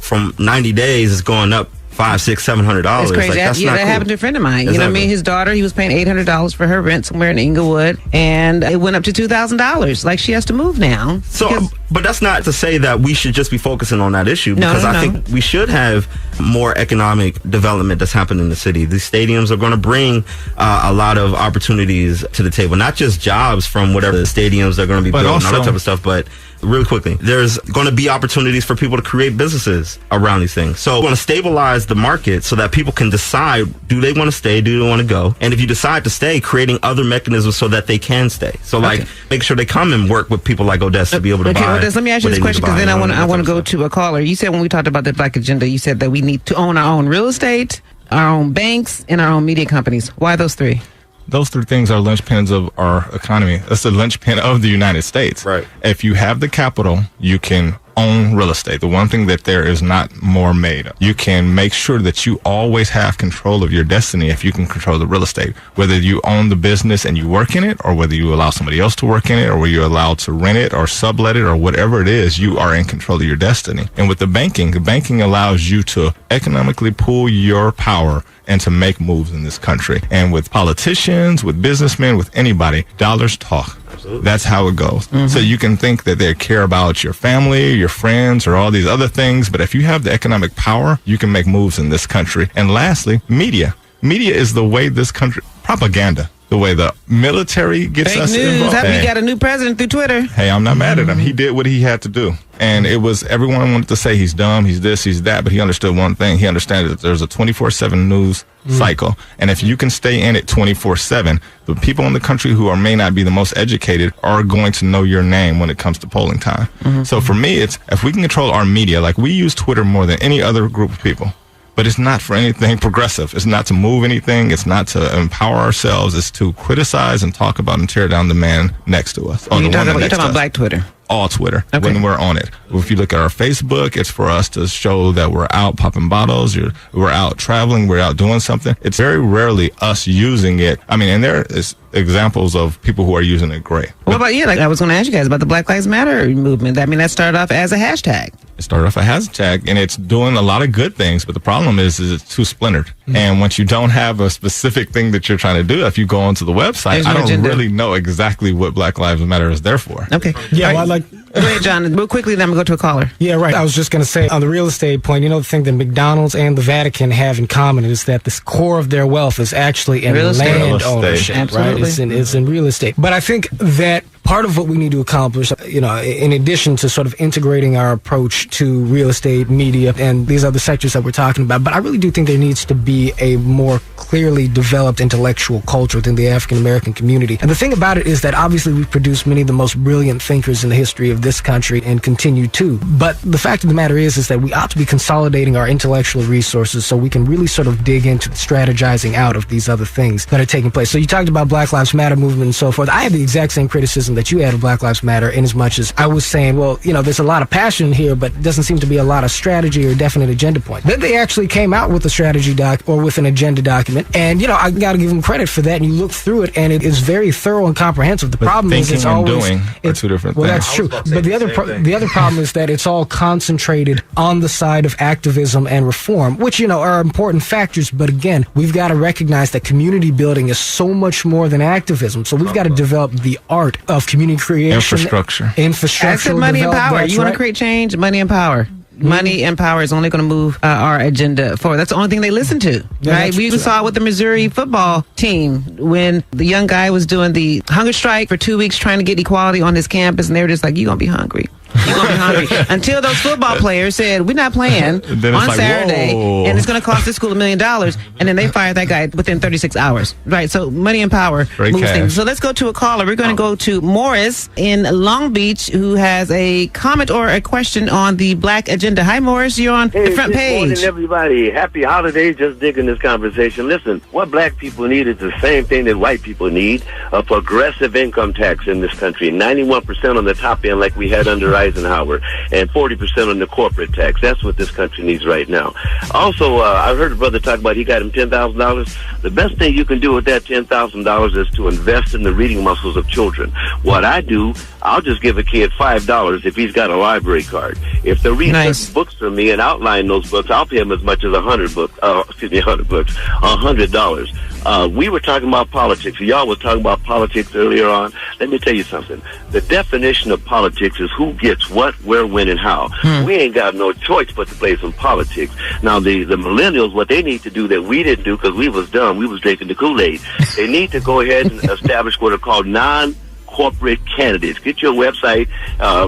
I: from 90 days is going up $500, $600, $700.
H: It's crazy.
I: Like, that's
H: that
I: not cool.
H: happened to a friend of mine.
I: Exactly.
H: You know what I mean? His daughter, he was paying $800 for her rent somewhere in Inglewood, and it went up to $2,000. Like, she has to move now.
I: So, but that's not to say that we should just be focusing on that issue, because I think we should have more economic development that's happening in the city. These stadiums are going to bring a lot of opportunities to the table, not just jobs from whatever the stadiums are going to be built and all that type of stuff, but really quickly, there's going to be opportunities for people to create businesses around these things. So we want to stabilize the market so that people can decide, do they want to stay, do they want to go? And if you decide to stay, creating other mechanisms so that they can stay. So like, make sure they come and work with people like Odessa to be able to buy.
H: Odessa, let me ask you this question, because then I want to go to a caller. You said when we talked about the Black Agenda, you said that we need to own our own real estate, our own banks, and our own media companies. Why those three?
A: Those three things are linchpins of our economy. That's the linchpin of the United States.
I: Right.
A: If you have the capital, you can own real estate. The one thing that there is not more made of. You can make sure that you always have control of your destiny if you can control the real estate. Whether you own the business and you work in it, or whether you allow somebody else to work in it, or whether you're allowed to rent it or sublet it, or whatever it is, you are in control of your destiny. And with the banking allows you to economically pool your power and to make moves in this country. And with politicians, with businessmen, with anybody, dollars talk. Absolutely. That's how it goes. So you can think that they care about your family, your friends, or all these other things, but if you have the economic power, you can make moves in this country. And lastly, media. Media is the way this country, propaganda, the way the military gets us involved.
H: We got a new president through Twitter.
A: Hey, I'm not mad at him. He did what he had to do. And it was, everyone wanted to say he's dumb, he's this, he's that, but he understood one thing. He understands that there's a 24/7 news cycle. And if you can stay in it 24/7, the people in the country who may not be the most educated are going to know your name when it comes to polling time. So for me, it's, if we can control our media, like we use Twitter more than any other group of people. But it's not for anything progressive. It's not to move anything. It's not to empower ourselves. It's to criticize and talk about and tear down the man next to us.
H: You're talking about Black Twitter.
A: All Twitter, when we're on it. If you look at our Facebook, it's for us to show that we're out popping bottles, we're out traveling, we're out doing something. It's very rarely us using it. I mean, and there is examples of people who are using it great.
H: What about you? Like, I was going to ask you guys about the Black Lives Matter movement. I mean, that started off as a hashtag.
A: It started off a hashtag, and it's doing a lot of good things, but the problem is it's too splintered. And once you don't have a specific thing that you're trying to do, if you go onto the website, I don't really know exactly what Black Lives Matter is there for.
H: Okay.
J: Yeah, well,
H: go ahead, John. Real quickly, then I'm going to go to a caller.
J: Yeah, right. I was just going to say, on the real estate point, the thing that McDonald's and the Vatican have in common is that the core of their wealth is actually in land ownership.
H: Absolutely.
J: Right? It's in real estate. But I think that part of what we need to accomplish, in addition to sort of integrating our approach to real estate, media, and these other sectors that we're talking about, but I really do think there needs to be a more clearly developed intellectual culture within the African American community. And the thing about it is that obviously we've produced many of the most brilliant thinkers in the history of this country and continue to. But the fact of the matter is that we ought to be consolidating our intellectual resources so we can really sort of dig into the strategizing out of these other things that are taking place. So you talked about Black Lives Matter movement and so forth. I had the exact same criticism criticism that you had of Black Lives Matter, in as much as I was saying, well, there's a lot of passion here, but it doesn't seem to be a lot of strategy or definite agenda point. Then they actually came out with a strategy or with an agenda document, and I got to give them credit for that. And you look through it, and it is very thorough and comprehensive. The problem is it's always
A: doing are two different things.
J: That's true. But the other problem is that it's all concentrated on the side of activism and reform, which are important factors. But again, we've got to recognize that community building is so much more than activism. So we've got to develop the art of community creation,
A: infrastructure.
H: I said money and power. You want to create change? Money and power. Money and power is only going to move our agenda forward. That's the only thing they listen to, right? We even saw it with the Missouri football team when the young guy was doing the hunger strike for 2 weeks trying to get equality on his campus, and they were just like, you're going to be hungry. You're going to be hungry. Until those football players said, we're not playing on Saturday, and it's going to cost this school $1 million. And then they fired that guy within 36 hours. Right, so money and power moves things. So let's go to a caller. We're going to go to Morris in Long Beach, who has a comment or a question on the Black agenda. Hi, Morris. You're on the front page.
L: Good morning, everybody. Happy holidays. Just digging this conversation. Listen, what black people need is the same thing that white people need, a progressive income tax in this country. 91% on the top end like we had under Eisenhower, and 40% on the corporate tax. That's what this country needs right now. Also, I heard a brother talk about he got him $10,000. The best thing you can do with that $10,000 is to invest in the reading muscles of children. What I do, I'll just give a kid $5 if he's got a library card. If they read certain books for me and outline those books, I'll pay him as much as $100. We were talking about politics. Y'all were talking about politics earlier on. Let me tell you something. The definition of politics is who gets what, where, when, and how. We ain't got no choice but to play some politics. Now, the millennials, what they need to do that we didn't do because we was dumb, we was drinking the Kool-Aid, they need to go ahead and establish what are called non-corporate candidates. Get your website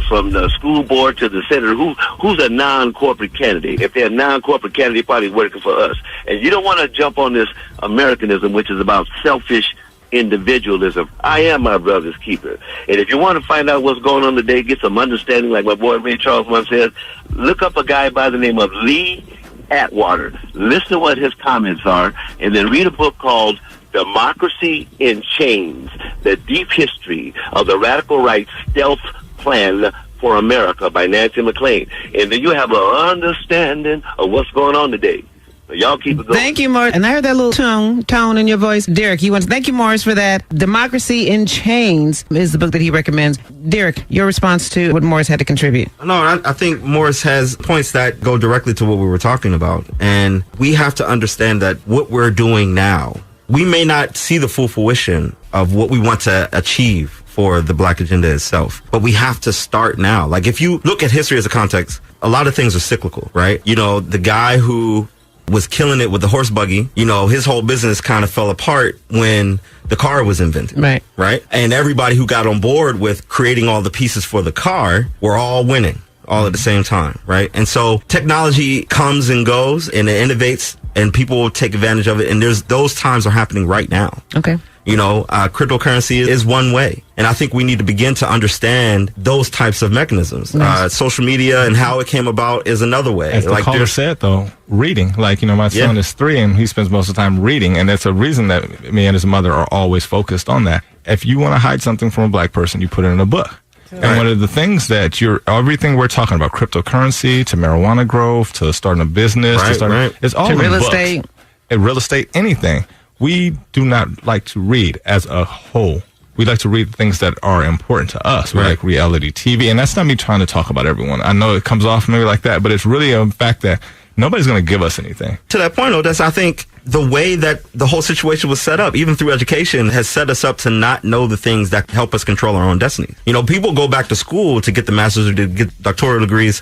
L: from the school board to the senator. Who's a non-corporate candidate? If they're a non-corporate candidate, probably working for us. And you don't want to jump on this Americanism, which is about selfish individualism. I am my brother's keeper. And if you want to find out what's going on today, get some understanding, like my boy Ray Charles once said, look up a guy by the name of Lee Atwater. Listen to what his comments are, and then read a book called Democracy in Chains, the deep history of the radical right's stealth plan for America by Nancy McLean. And then you have an understanding of what's going on today. So y'all keep it going.
H: Thank you, Morris. And I heard that little tone in your voice. Derek, thank you, Morris, for that. Democracy in Chains is the book that he recommends. Derek, your response to what Morris had to contribute.
I: No, I think Morris has points that go directly to what we were talking about. And we have to understand that what we're doing now, we may not see the full fruition of what we want to achieve for the Black agenda itself, but we have to start now. Like, if you look at history as a context, a lot of things are cyclical, right? The guy who was killing it with the horse buggy, his whole business kind of fell apart when the car was invented. Right? And everybody who got on board with creating all the pieces for the car were all winning all at the same time, right? And so technology comes and goes and it innovates and people will take advantage of it. And those times are happening right now.
H: Okay.
I: Cryptocurrency is one way. And I think we need to begin to understand those types of mechanisms. Nice. Social media and how it came about is another way.
A: As the caller said, though, reading. My son is 3 and he spends most of the time reading. And that's a reason that me and his mother are always focused on that. If you want to hide something from a black person, you put it in a book. Right. And one of the things that everything we're talking about, cryptocurrency to marijuana growth to starting a business, it's all
H: to
A: in
H: real
A: books.
H: estate.
A: And real estate, anything. We do not like to read as a whole. We like to read things that are important to us. We like reality TV. And that's not me trying to talk about everyone. I know it comes off maybe like that, but it's really a fact that nobody's going to give us anything.
I: To that point, I think the way that the whole situation was set up, even through education, has set us up to not know the things that help us control our own destiny. People go back to school to get the master's or to get doctoral degrees,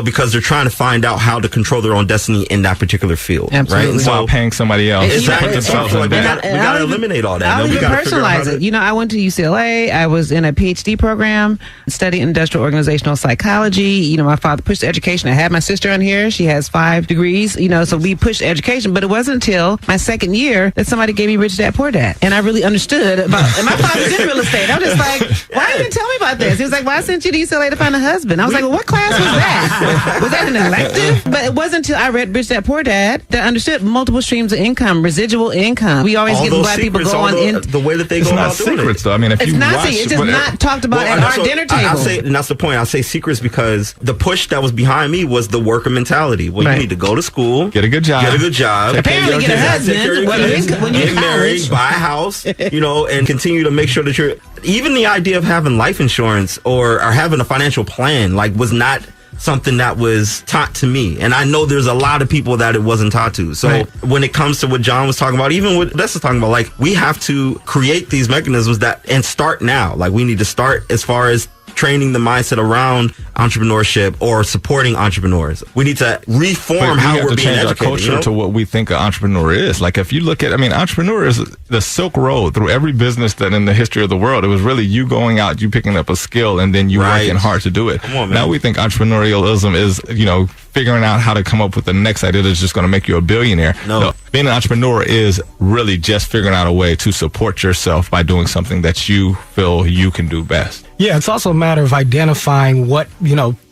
I: because they're trying to find out how to control their own destiny in that particular field.
H: Absolutely.
A: Right? And while paying somebody else.
I: Exactly. We got to eliminate all that.
H: I'll even personalize it. I went to UCLA. I was in a PhD program, studied industrial organizational psychology. My father pushed education. I had my sister on here. She has 5 degrees, so we pushed education. But it wasn't until my second year that somebody gave me Rich Dad, Poor Dad. And I really understood about, and my father's in real estate. I was just like, why didn't you tell me about this? He was like, well, I sent you to UCLA to find a husband. I was like, well, what class was that? Was that an elective? But it wasn't until I read Rich Dad Poor Dad that I understood multiple streams of income, residual income. We always
I: all
H: get
I: those
H: black people
I: secrets,
H: go on in.
I: the way that they
A: It's
I: go
A: not
I: about doing
A: secrets,
I: it.
A: though. I mean, if
H: It's
A: you
H: not
A: watch,
H: secret. It's just not talked about at our dinner table.
I: I say, and that's the point. I say secrets because the push that was behind me was the worker mentality. Well,
H: Right.
I: you need to go to school,
A: get a good job,
H: Apparently, get a husband. When you're
I: get
H: in
I: married,
H: college.
I: buy a house, and continue to make sure that you're. Even the idea of having life insurance or having a financial plan, was not something that was taught to me. And I know there's a lot of people that it wasn't taught to. So when it comes to what John was talking about, even what Des is talking about, we have to create these mechanisms and start now. We need to start as far as training the mindset around entrepreneurship or supporting entrepreneurs. We need to reform how we're being educated.
A: Our culture to what we think an entrepreneur is. If you look at, entrepreneur is the Silk Road through every business that in the history of the world. It was really you going out, you picking up a skill, and then you working hard to do it.
I: Come on, man.
A: Now we think entrepreneurialism is, figuring out how to come up with the next idea that's just going to make you a billionaire. No, being an entrepreneur is really just figuring out a way to support yourself by doing something that you feel you can do best.
J: Yeah, it's also a matter of identifying what,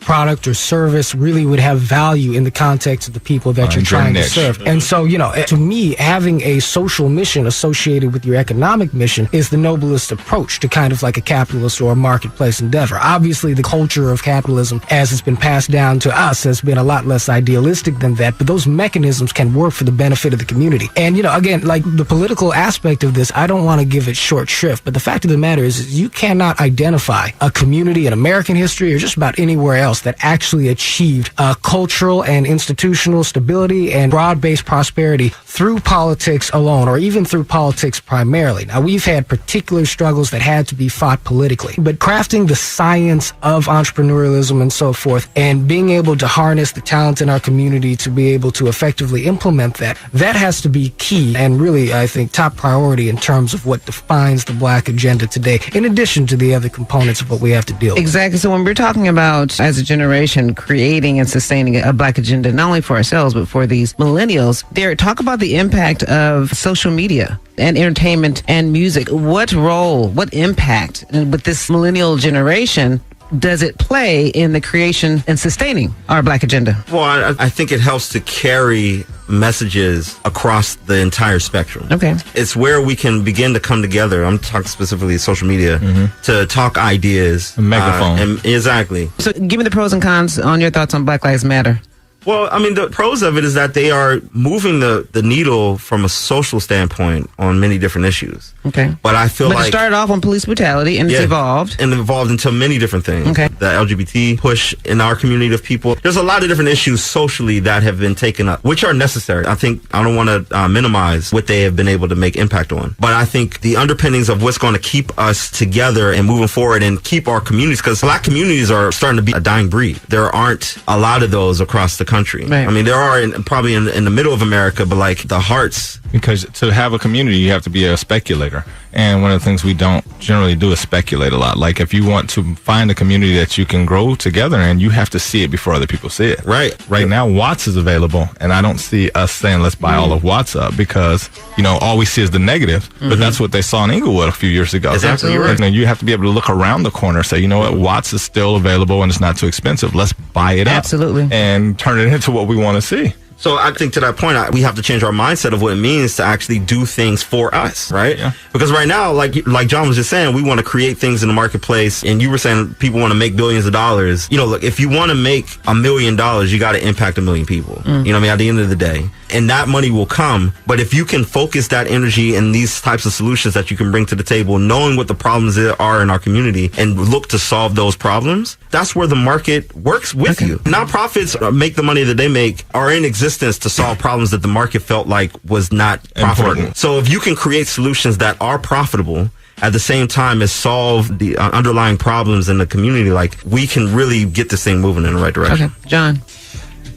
J: product or service really would have value in the context of the people that you're trying to serve. And so, to me, having a social mission associated with your economic mission is the noblest approach to kind of like a capitalist or a marketplace endeavor. Obviously, the culture of capitalism, as it's been passed down to us, has been a lot less idealistic than that, but those mechanisms can work for the benefit of the community. And, again, the political aspect of this, I don't want to give it short shrift, but the fact of the matter is you cannot identify a community in American history or just about anywhere else that actually achieved cultural and institutional stability and broad-based prosperity through politics alone, or even through politics primarily. Now, we've had particular struggles that had to be fought politically, but crafting the science of entrepreneurialism and so forth, and being able to harness the talent in our community to be able to effectively implement that has to be key and really, I think, top priority in terms of what defines the Black agenda today, in addition to the other components of what we have to deal with.
H: Exactly. So when we're talking about, as a generation, creating and sustaining a Black agenda, not only for ourselves, but for these millennials, Derek, talk about the impact of social media and entertainment and music. What role, what impact with this millennial generation does it play in the creation and sustaining our Black agenda?
I: Well, I think it helps to carry messages across the entire spectrum.
H: Okay.
I: It's where we can begin to come together. I'm talking specifically social media to talk ideas.
A: A megaphone.
I: Exactly.
H: So give me the pros and cons on your thoughts on Black Lives Matter.
I: Well, the pros of it is that they are moving the needle from a social standpoint on many different issues.
H: Okay.
I: But I feel
H: it started off on police brutality and it's evolved.
I: And evolved into many different things.
H: Okay.
I: The LGBT push in our community of people. There's a lot of different issues socially that have been taken up, which are necessary. I don't want to minimize what they have been able to make impact on. But I think the underpinnings of what's going to keep us together and moving forward and keep our communities, because Black communities are starting to be a dying breed. There aren't a lot of those across the country.
H: Right.
I: There are probably in the middle of America, but the hearts.
A: Because to have a community, you have to be a speculator. And one of the things we don't generally do is speculate a lot. If you want to find a community that you can grow together in, you have to see it before other people see it.
I: Right.
A: Right now, Watts is available, and I don't see us saying let's buy all of Watts up because, all we see is the negative. But that's what they saw in Inglewood a few years ago.
I: Exactly right.
A: You have to be able to look around the corner and say, what, Watts is still available and it's not too expensive. Let's buy it up.
H: Absolutely.
A: And turn it into what we want to see.
I: So I think to that point, we have to change our mindset of what it means to actually do things for us, right?
A: Yeah.
I: Because right now, like John was just saying, we want to create things in the marketplace, and you were saying people want to make billions of dollars. Look, if you want to make $1 million, you got to impact 1 million people. At the end of the day. And that money will come. But if you can focus that energy in these types of solutions that you can bring to the table, knowing what the problems are in our community and look to solve those problems, that's where the market works with you. Nonprofits make the money that they make are in existence to solve problems that the market felt like was not profitable.
A: Important.
I: So if you can create solutions that are profitable at the same time as solve the underlying problems in the community, we can really get this thing moving in the right direction.
H: Okay. John.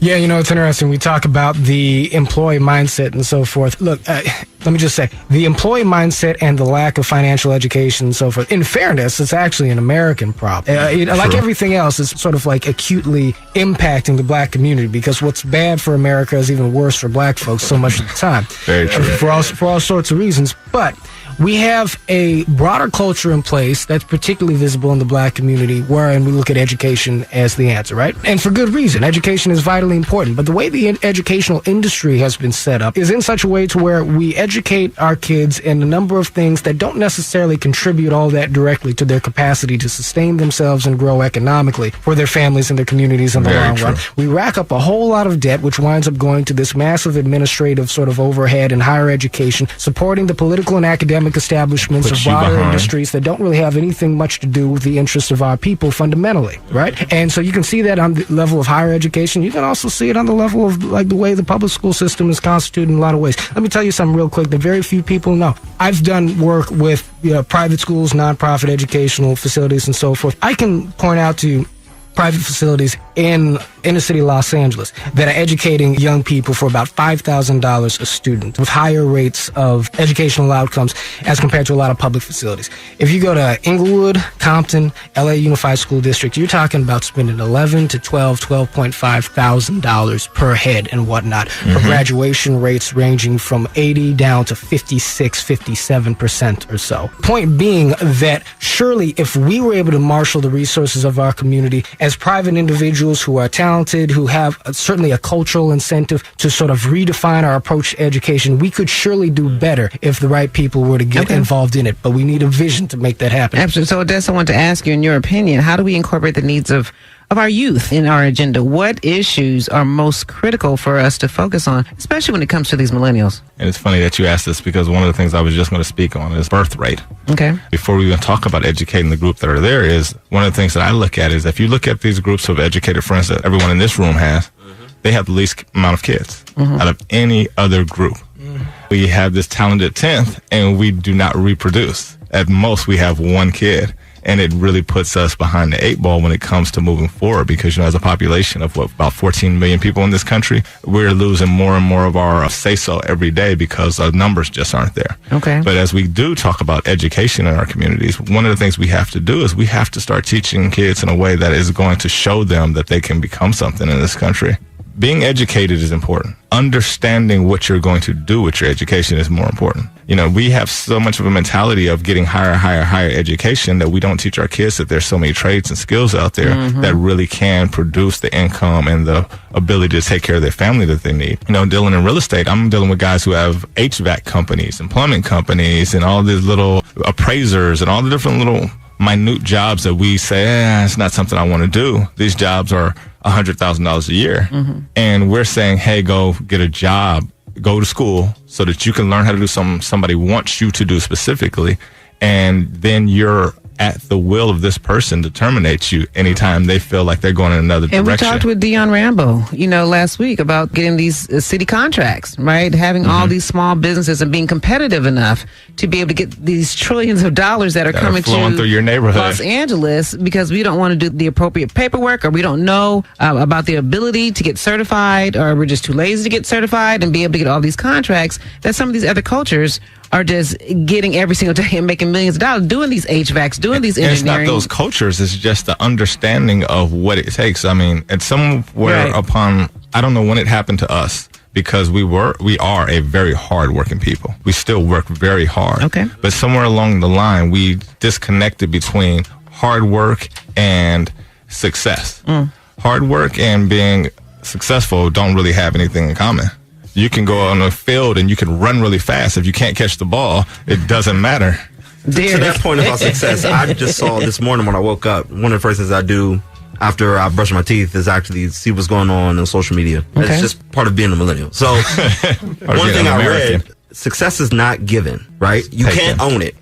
J: Yeah, it's interesting. We talk about the employee mindset and so forth. Look, let me just say, the employee mindset and the lack of financial education and so forth, in fairness, it's actually an American problem. Like everything else, it's sort of acutely impacting the Black community, because what's bad for America is even worse for Black folks so much of the time.
A: Very true.
J: For all sorts of reasons. But we have a broader culture in place that's particularly visible in the black community, wherein we look at education as the answer, right? And for good reason. Education is vitally important. But the way the educational industry has been set up is in such a way to where we educate our kids in a number of things that don't necessarily contribute all that directly to their capacity to sustain themselves and grow economically for their families and their communities in the long run. We rack up a whole lot of debt, which winds up going to this massive administrative sort of overhead in higher education, supporting the political and academic establishments of broader industries that don't really have anything much to do with the interests of our people fundamentally, right? And so you can see that on the level of higher education. You can also see it on the level of like the way the public school system is constituted in a lot of ways. Let me tell you something real quick that very few people know. I've done work with private schools, nonprofit educational facilities, and so forth. I can point out to you private facilities in inner city Los Angeles that are educating young people for about $5,000 a student with higher rates of educational outcomes as compared to a lot of public facilities. If you go to Inglewood, Compton, LA Unified School District, you're talking about spending $11,000 to $12,500 per head and whatnot for graduation rates ranging from 80 down to 56, 57% or so. Point being that surely if we were able to marshal the resources of our community as private individuals who are talented, who have certainly a cultural incentive to sort of redefine our approach to education, we could surely do better if the right people were to get involved in it. But we need a vision to make that happen.
H: Absolutely. So, Odessa, I want to ask you, in your opinion, how do we incorporate the needs of our youth in our agenda? What issues are most critical for us to focus on, especially when it comes to these millennials?
A: And it's funny that you asked this because one of the things I was just going to speak on is birth rate.
H: Okay.
A: Before we even talk about educating the group that are there, is one of the things that I look at is if you look at these groups of educated friends that everyone in this room has, they have the least amount of kids out of any other group. We have this talented 10th and we do not reproduce. At most, we have one kid. And it really puts us behind the 8 ball when it comes to moving forward because, as a population of about 14 million people in this country, we're losing more and more of our say-so every day because our numbers just aren't there.
H: Okay.
A: But as we do talk about education in our communities, one of the things we have to do is we have to start teaching kids in a way that is going to show them that they can become something in this country. Being educated is important. Understanding what you're going to do with your education is more important. We have so much of a mentality of getting higher education that we don't teach our kids that there's so many trades and skills out there that really can produce the income and the ability to take care of their family that they need. Dealing in real estate, I'm dealing with guys who have HVAC companies and plumbing companies and all these little appraisers and all the different little minute jobs that we say, it's not something I want to do. These jobs are $100,000 a year. And we're saying, hey, go get a job, go to school so that you can learn how to do something somebody wants you to do specifically. And then you're at the will of this person to terminate you anytime they feel like they're going in another direction.
H: And we talked with Dion Rambo, last week about getting these city contracts, right? Having all these small businesses and being competitive enough to be able to get these trillions of dollars that are coming
A: flowing through your neighborhood.
H: Los Angeles because we don't want to do the appropriate paperwork or we don't know about the ability to get certified or we're just too lazy to get certified and be able to get all these contracts that some of these other cultures are just getting every single day and making millions of dollars doing these HVACs, doing these engineering.
A: It's not those cultures. It's just the understanding of what it takes. I mean, it's somewhere upon, I don't know when it happened to us because we are a very hard-working people. We still work very hard.
H: Okay.
A: But somewhere along the line, we disconnected between hard work and success. Hard work and being successful don't really have anything in common. You can go on a field and you can run really fast. If you can't catch the ball, it doesn't matter.
I: To that point about success, I just saw this morning when I woke up, one of the first things I do after I brush my teeth is actually see what's going on social media. Okay. It's just part of being a millennial. So one thing I read, success is not given, right? You can't own it.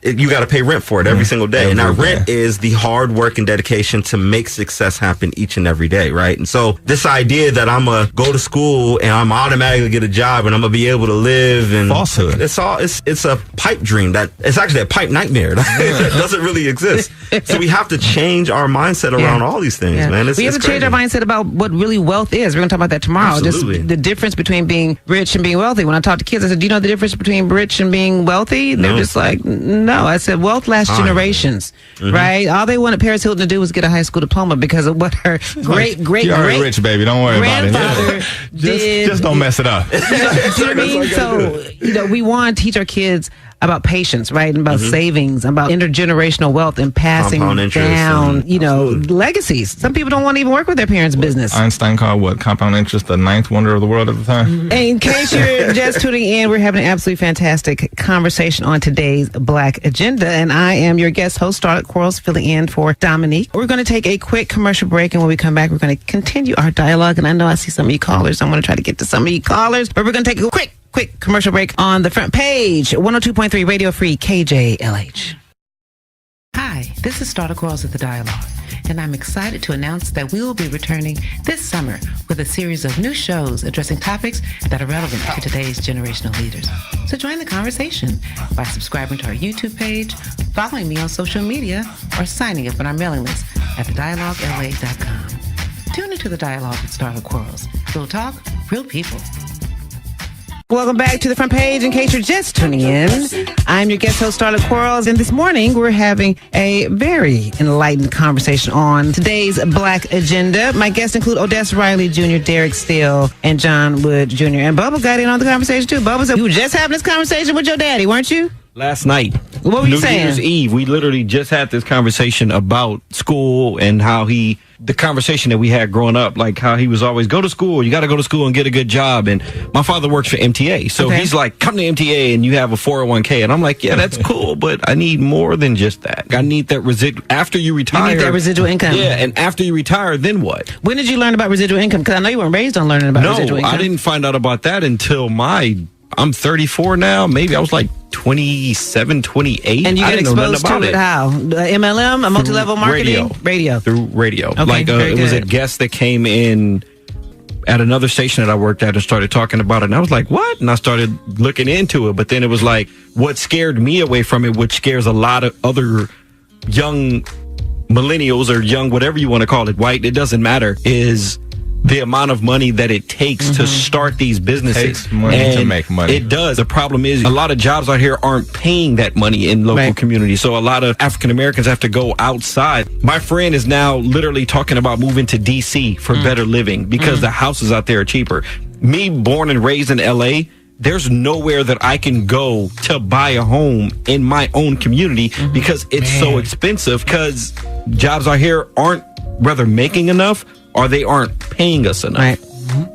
I: You got to pay rent for it every single day. And that rent is the hard work and dedication to make success happen each and every day, right? And so this idea that I'm going to go to school and I'm automatically get a job and I'm going to be able to live and
A: falsehood.
I: It's a pipe dream that it's actually a pipe nightmare that doesn't really exist. So we have to change our mindset around all these things, man.
H: We have to change our mindset about what really wealth is. We're going to talk about that tomorrow.
I: Absolutely.
H: Just the difference between being rich and being wealthy. When I talk to kids, I said, do you know the difference between rich and being wealthy? And they're just like, no. I said, wealth lasts generations, right? All they wanted Paris Hilton to do was get a high school diploma because of what her great
A: rich, baby. Don't worry about it.
H: Did.
A: Just don't mess it up.
H: Do you know what I mean? So, we want to teach our kids about patience, right? And about savings, about intergenerational wealth and passing down, legacies. Some people don't want to even work with their parents' business.
A: Einstein called compound interest the ninth wonder of the world at the time.
H: In case you're just tuning in, we're having an absolutely fantastic conversation on today's Black Agenda. And I am your guest host, Starlett Quarles, filling in for Dominique. We're going to take a quick commercial break. And when we come back, we're going to continue our dialogue. And I know I see some of you callers. I'm going to try to get to some of you callers. But we're going to take a quick commercial break on the front page. 102.3 Radio Free KJLH. Hi, this is Starlett Quarles at the Dialogue, and I'm excited to announce that we will be returning this summer with a series of new shows addressing topics that are relevant to today's generational leaders. So join the conversation by subscribing to our YouTube page, following me on social media, or signing up on our mailing list at thedialoguela.com. Tune into the Dialogue with Starlett Quarles. Real talk, real people. Welcome back to the front page. In case you're just tuning in, I'm your guest host, Starlett Quarles, and this morning we're having a very enlightened conversation on today's Black Agenda. My guests include Odessa Riley Jr., Derek Steele, and John Wood Jr. And Bubba got in on the conversation too. Bubba said you were just having this conversation with your daddy, weren't you?
M: Last night.
H: What were you saying?
M: New Year's Eve. We literally just had this conversation about school and how the conversation that we had growing up, like how he was always, go to school, you got to go to school and get a good job. And my father works for MTA. So he's like, come to MTA and you have a 401k. And I'm like, yeah, that's cool, but I need more than just that. I need that residual. After you retire.
H: You need that residual income.
M: Yeah, and after you retire, then what?
H: When did you learn about residual income? Because I know you weren't raised on learning about residual income.
M: No, I didn't find out about that until I'm 34 now. Maybe I was like 27, 28.
H: And you get exposed to it how? MLM, a multi-level marketing? Radio.
M: Through radio.
H: Okay,
M: it was a guest that came in at another station that I worked at and started talking about it. And I was like, what? And I started looking into it. But then it was like, what scared me away from it, which scares a lot of other young millennials or young, whatever you want to call it, white, it doesn't matter, is the amount of money that it takes to start these businesses.
A: It takes money to make money.
M: It does. The problem is a lot of jobs out here aren't paying that money in local communities. So a lot of African Americans have to go outside. My friend is now literally talking about moving to DC for better living because the houses out there are cheaper. Me, born and raised in LA, there's nowhere that I can go to buy a home in my own community because it's so expensive, because jobs out here aren't rather making enough, or they aren't paying us enough.
H: Right.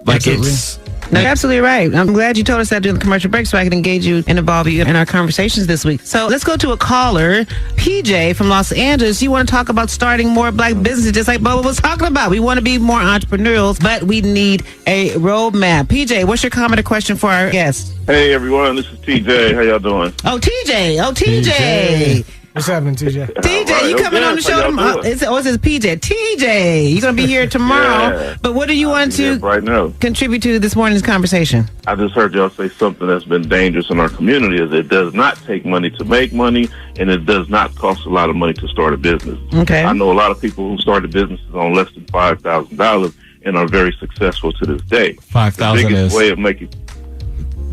M: Like
H: Absolutely.
M: it's...
H: No, you're absolutely right. I'm glad you told us that during the commercial break so I can engage you and involve you in our conversations this week. So let's go to a caller, PJ from Los Angeles. You want to talk about starting more Black businesses, just like Bubba was talking about. We want to be more entrepreneurial, but we need a roadmap. PJ, what's your comment or question for our guest?
N: Hey, everyone. This is TJ. How y'all doing?
H: Oh, TJ.
J: What's happening, TJ?
H: TJ,
N: right,
H: you coming on the show tomorrow? It says PJ. TJ, you're going to be here tomorrow.
N: Yeah.
H: But what do you want to
N: right now
H: contribute to this morning's conversation?
N: I just heard y'all say something that's been dangerous in our community, is it does not take money to make money, and it does not cost a lot of money to start a business.
H: Okay.
N: I know a lot of people who started businesses on less than $5,000 and are very successful to this day.
A: 5,000 is...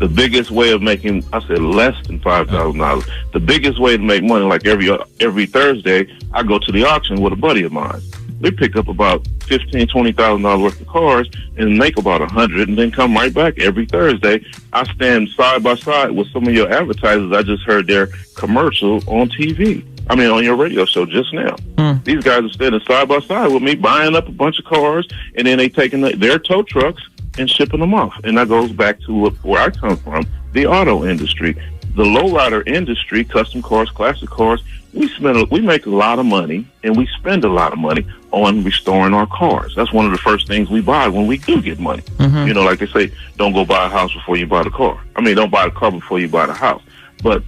N: The biggest way of making, I said less than $5,000. The biggest way to make money, like every Thursday, I go to the auction with a buddy of mine. We pick up about $15,000-$20,000 worth of cars and make about $100, and then come right back every Thursday. I stand side by side with some of your advertisers. I just heard their commercial on TV. I mean, on your radio show just now. These guys are standing side by side with me, buying up a bunch of cars, and then they taking their tow trucks and shipping them off. And that goes back to where I come from, the auto industry. The lowrider industry, custom cars, classic cars, we make a lot of money, and we spend a lot of money on restoring our cars. That's one of the first things we buy when we do get money. You know, like they say, don't go buy a house before you buy the car. I mean, don't buy a car before you buy the house. But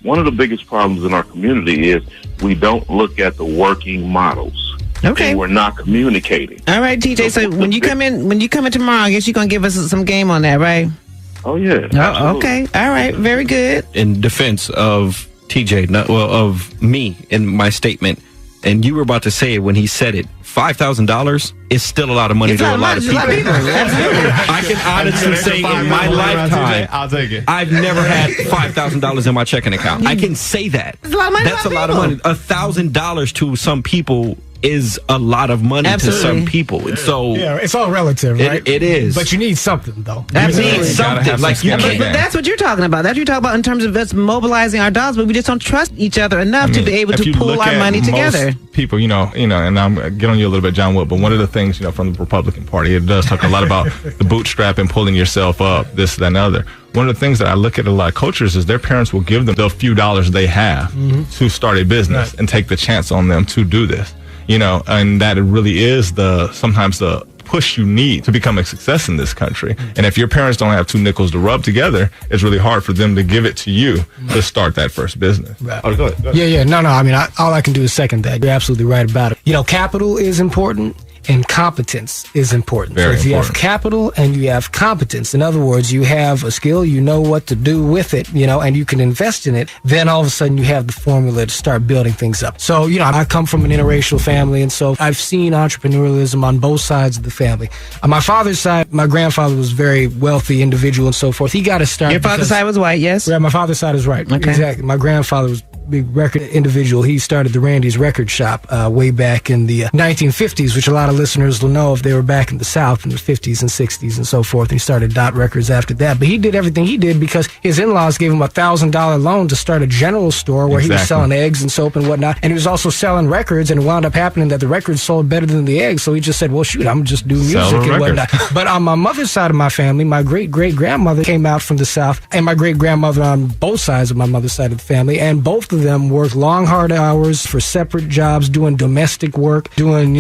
N: one of the biggest problems in our community is we don't look at the working models.
H: Okay.
N: And we're not communicating.
H: All right, TJ. So when you come in tomorrow, I guess you're gonna give us some game on that, right?
N: Oh yeah.
H: Oh, okay. All right. Very good.
M: In defense of TJ, of me in my statement, and you were about to say it when he said it, $5,000 is still a lot of money to a lot of people. I can honestly say in my lifetime,
A: I'll take it.
M: I've never had $5,000 in my checking account. I can say that.
H: That's a lot of money.
M: That's a lot of money. $1,000 to some people is a lot of money
H: Absolutely.
M: to some people. So
J: Yeah, it's all relative, right?
M: it is.
J: But you need something, though.
H: Absolutely.
M: You need something. Like you
H: But
M: can't.
H: that's what you're talking about. That's what you're talking about in terms of us mobilizing our dollars, but we just don't trust each other enough to be able
A: if
H: to
A: you
H: pool
A: look
H: our
A: at
H: money together.
A: most people, and I'm get on you a little bit, John Wood, but one of the things, from the Republican Party, it does talk a lot about the bootstrap and pulling yourself up, this, that, and the other. One of the things that I look at a lot of cultures is their parents will give them the few dollars they have to start a business and take the chance on them to do this, and that it really is sometimes the push you need to become a success in this country. And if your parents don't have two nickels to rub together, it's really hard for them to give it to you to start that first business.
J: Right.
A: Oh, go ahead.
J: Yeah. No. I mean, all I can do is second that. You're absolutely right about it. Capital is important. And competence is important.
A: Very
J: so if you have
A: important.
J: capital and you have competence, in other words, you have a skill, you know what to do with it, and you can invest in it, then all of a sudden you have the formula to start building things up. So, I come from an interracial family, and so I've seen entrepreneurialism on both sides of the family. On my father's side, my grandfather was a very wealthy individual and so forth. He got to start.
H: Your father's side was white, yes?
J: Yeah, my father's side is right.
H: Okay.
J: Exactly. My grandfather was big record individual. He started the Randy's Record Shop way back in the 1950s, which a lot of listeners will know if they were back in the South in the 50s and 60s and so forth. And he started Dot Records after that. But he did everything he did because his in-laws gave him a $1,000 loan to start a general store where he was selling eggs and soap and whatnot. And he was also selling records, and it wound up happening that the records sold better than the eggs. So he just said, well, shoot, I'm just do music and whatnot. But on my mother's side of my family, my great-great-grandmother came out from the South, and my great-grandmother on both sides of my mother's side of the family, and both of them worked long, hard hours for separate jobs, doing domestic work, doing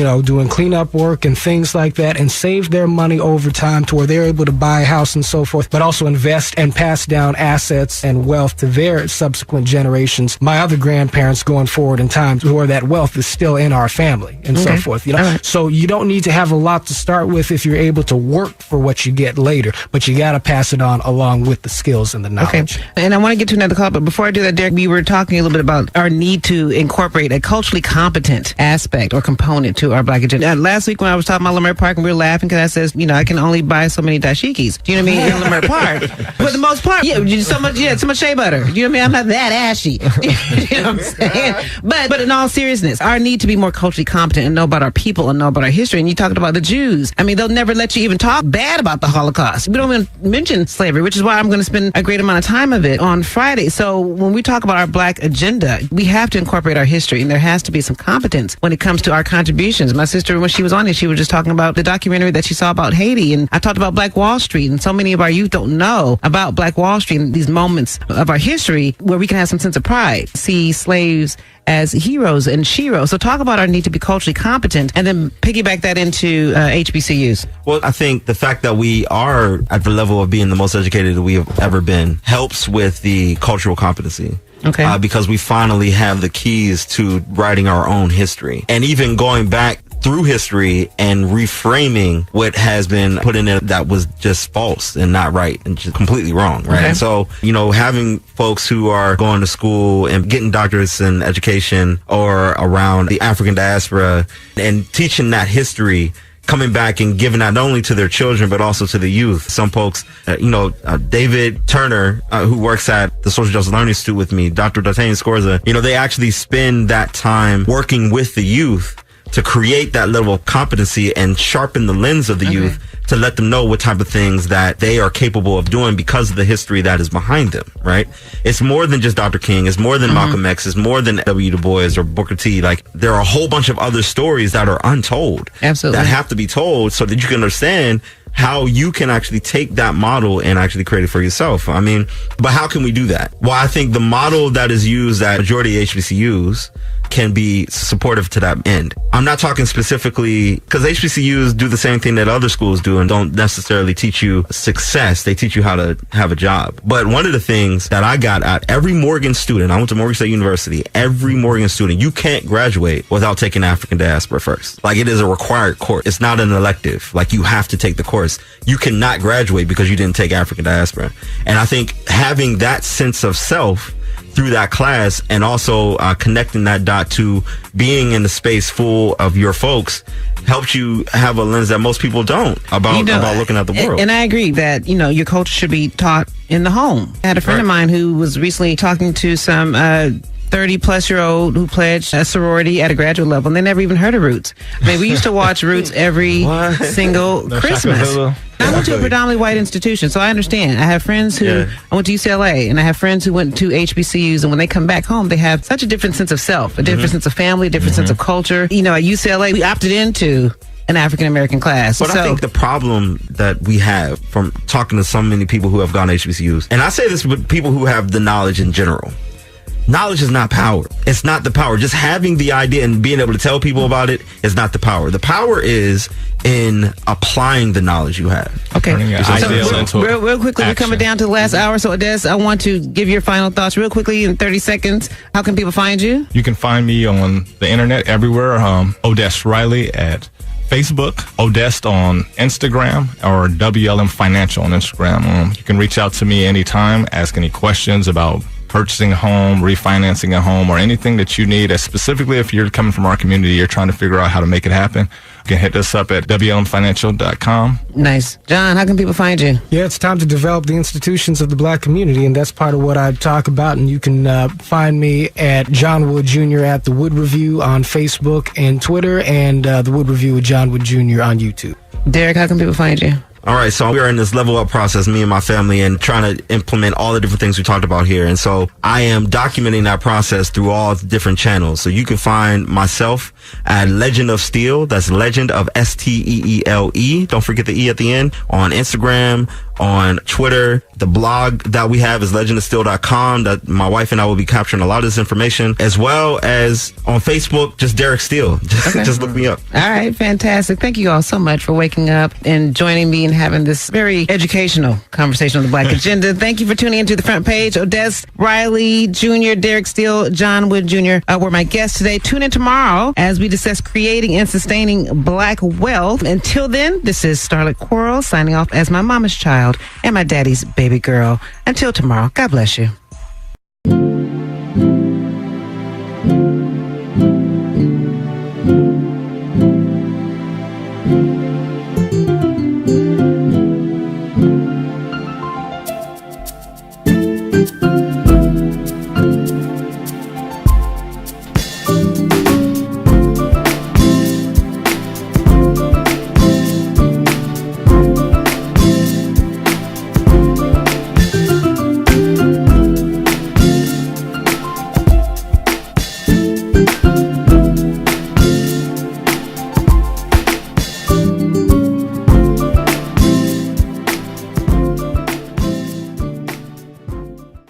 J: cleanup work and things like that, and saved their money over time to where they're able to buy a house and so forth, but also invest and pass down assets and wealth to their subsequent generations, my other grandparents going forward in time, to where that wealth is still in our family and so forth. So you don't need to have a lot to start with if you're able to work for what you get later, but you got to pass it on along with the skills and the knowledge.
H: Okay. And I want to get to another call, but before I do that, Derek, we were talking a little bit about our need to incorporate a culturally competent aspect or component to our Black agenda. Last week when I was talking about Leimert Park, and we were laughing because I says, I can only buy so many dashikis. Do you know what I mean? In Leimert Park. For the most part, so much shea butter. Do you know what I mean? I'm not that ashy. You know what I'm saying? But in all seriousness, our need to be more culturally competent and know about our people and know about our history. And you talked about the Jews. I mean, they'll never let you even talk bad about the Holocaust. We don't even mention slavery, which is why I'm going to spend a great amount of time of it on Friday. So when we talk about our Black agenda, we have to incorporate our history, and there has to be some competence when it comes to our contributions. My sister, when she was on it, she was just talking about the documentary that she saw about Haiti, and I talked about Black Wall Street, and so many of our youth don't know about Black Wall Street and these moments of our history where we can have some sense of pride, see slaves as heroes and sheroes. So talk about our need to be culturally competent, and then piggyback that into HBCUs.
I: Well, I think the fact that we are at the level of being the most educated that we have ever been helps with the cultural competency.
H: Okay.
I: Because we finally have the keys to writing our own history, and even going back through history and reframing what has been put in it that was just false and not right and just completely wrong, right?
H: Okay.
I: And so, having folks who are going to school and getting doctorates in education or around the African diaspora and teaching that history, coming back and giving that not only to their children, but also to the youth. Some folks, David Turner, who works at the Social Justice Learning Institute with me, Dr. D'Artagnan Scorza, they actually spend that time working with the youth to create that level of competency and sharpen the lens of the youth to let them know what type of things that they are capable of doing because of the history that is behind them, right? It's more than just Dr. King. It's more than Malcolm X. It's more than W. Du Bois or Booker T. Like, there are a whole bunch of other stories that are untold.
H: Absolutely.
I: That have to be told so that you can understand how you can actually take that model and actually create it for yourself. I mean, but how can we do that? Well, I think the model that is used at majority of HBCUs can be supportive to that end. I'm not talking specifically because HBCUs do the same thing that other schools do and don't necessarily teach you success. They teach you how to have a job. But one of the things that I got at every Morgan student, I went to Morgan State University, every Morgan student, you can't graduate without taking African diaspora first. Like, it is a required course. It's not an elective. Like, you have to take the course. You cannot graduate because you didn't take African diaspora. And I think having that sense of self through that class and also connecting that dot to being in the space full of your folks helps you have a lens that most people don't about looking at the world.
H: And I agree that, your culture should be taught in the home. I had a friend of mine who was recently talking to some 30-plus-year-old who pledged a sorority at a graduate level, and they never even heard of Roots. I mean, we used to watch Roots every single Christmas. I went to a predominantly white institution, so I understand. I have friends who I went to UCLA, and I have friends who went to HBCUs, and when they come back home, they have such a different sense of self, a different sense of family, a different sense of culture. You know, at UCLA, we opted into an African-American class.
I: But I think the problem that we have from talking to so many people who have gone to HBCUs, and I say this with people who have the knowledge in general, knowledge is not power. It's not the power. Just having the idea and being able to tell people about it is not the power. The power is in applying the knowledge you have.
H: Okay. Real quickly, we're coming down to the last hour. So, Odess, I want to give your final thoughts real quickly in 30 seconds. How can people find you?
A: You can find me on the internet everywhere. Odess Riley at Facebook, Odess on Instagram, or WLM Financial on Instagram. You can reach out to me anytime, ask any questions about purchasing a home, refinancing a home, or anything that you need. Specifically, if you're coming from our community, you're trying to figure out how to make it happen, you can hit us up at WLMFinancial.com.
H: Nice. John, how can people find you?
J: Yeah, it's time to develop the institutions of the black community, and that's part of what I talk about. And you can find me at John Wood Jr. at The Wood Review on Facebook and Twitter, and The Wood Review with John Wood Jr. on YouTube.
H: Derek, how can people find you?
I: All right, so we are in this level up process, me and my family, and trying to implement all the different things we talked about here. And so I am documenting that process through all the different channels. So you can find myself at Legend of Steel. That's Legend of STEELE. Don't forget the E at the end. On Instagram, on Twitter. The blog that we have is legendofsteel.com. That my wife and I will be capturing a lot of this information, as well as on Facebook, just Derek Steele. Just look me up.
H: All right, fantastic. Thank you all so much for waking up and joining me and having this very educational conversation on the Black Agenda. Thank you for tuning into the front page. Odess Riley Jr., Derek Steele, John Wood Jr. Were my guests today. Tune in tomorrow as we discuss creating and sustaining black wealth. Until then, this is Starlett Quarles signing off as my mama's child and my daddy's baby girl. Until tomorrow, God bless you.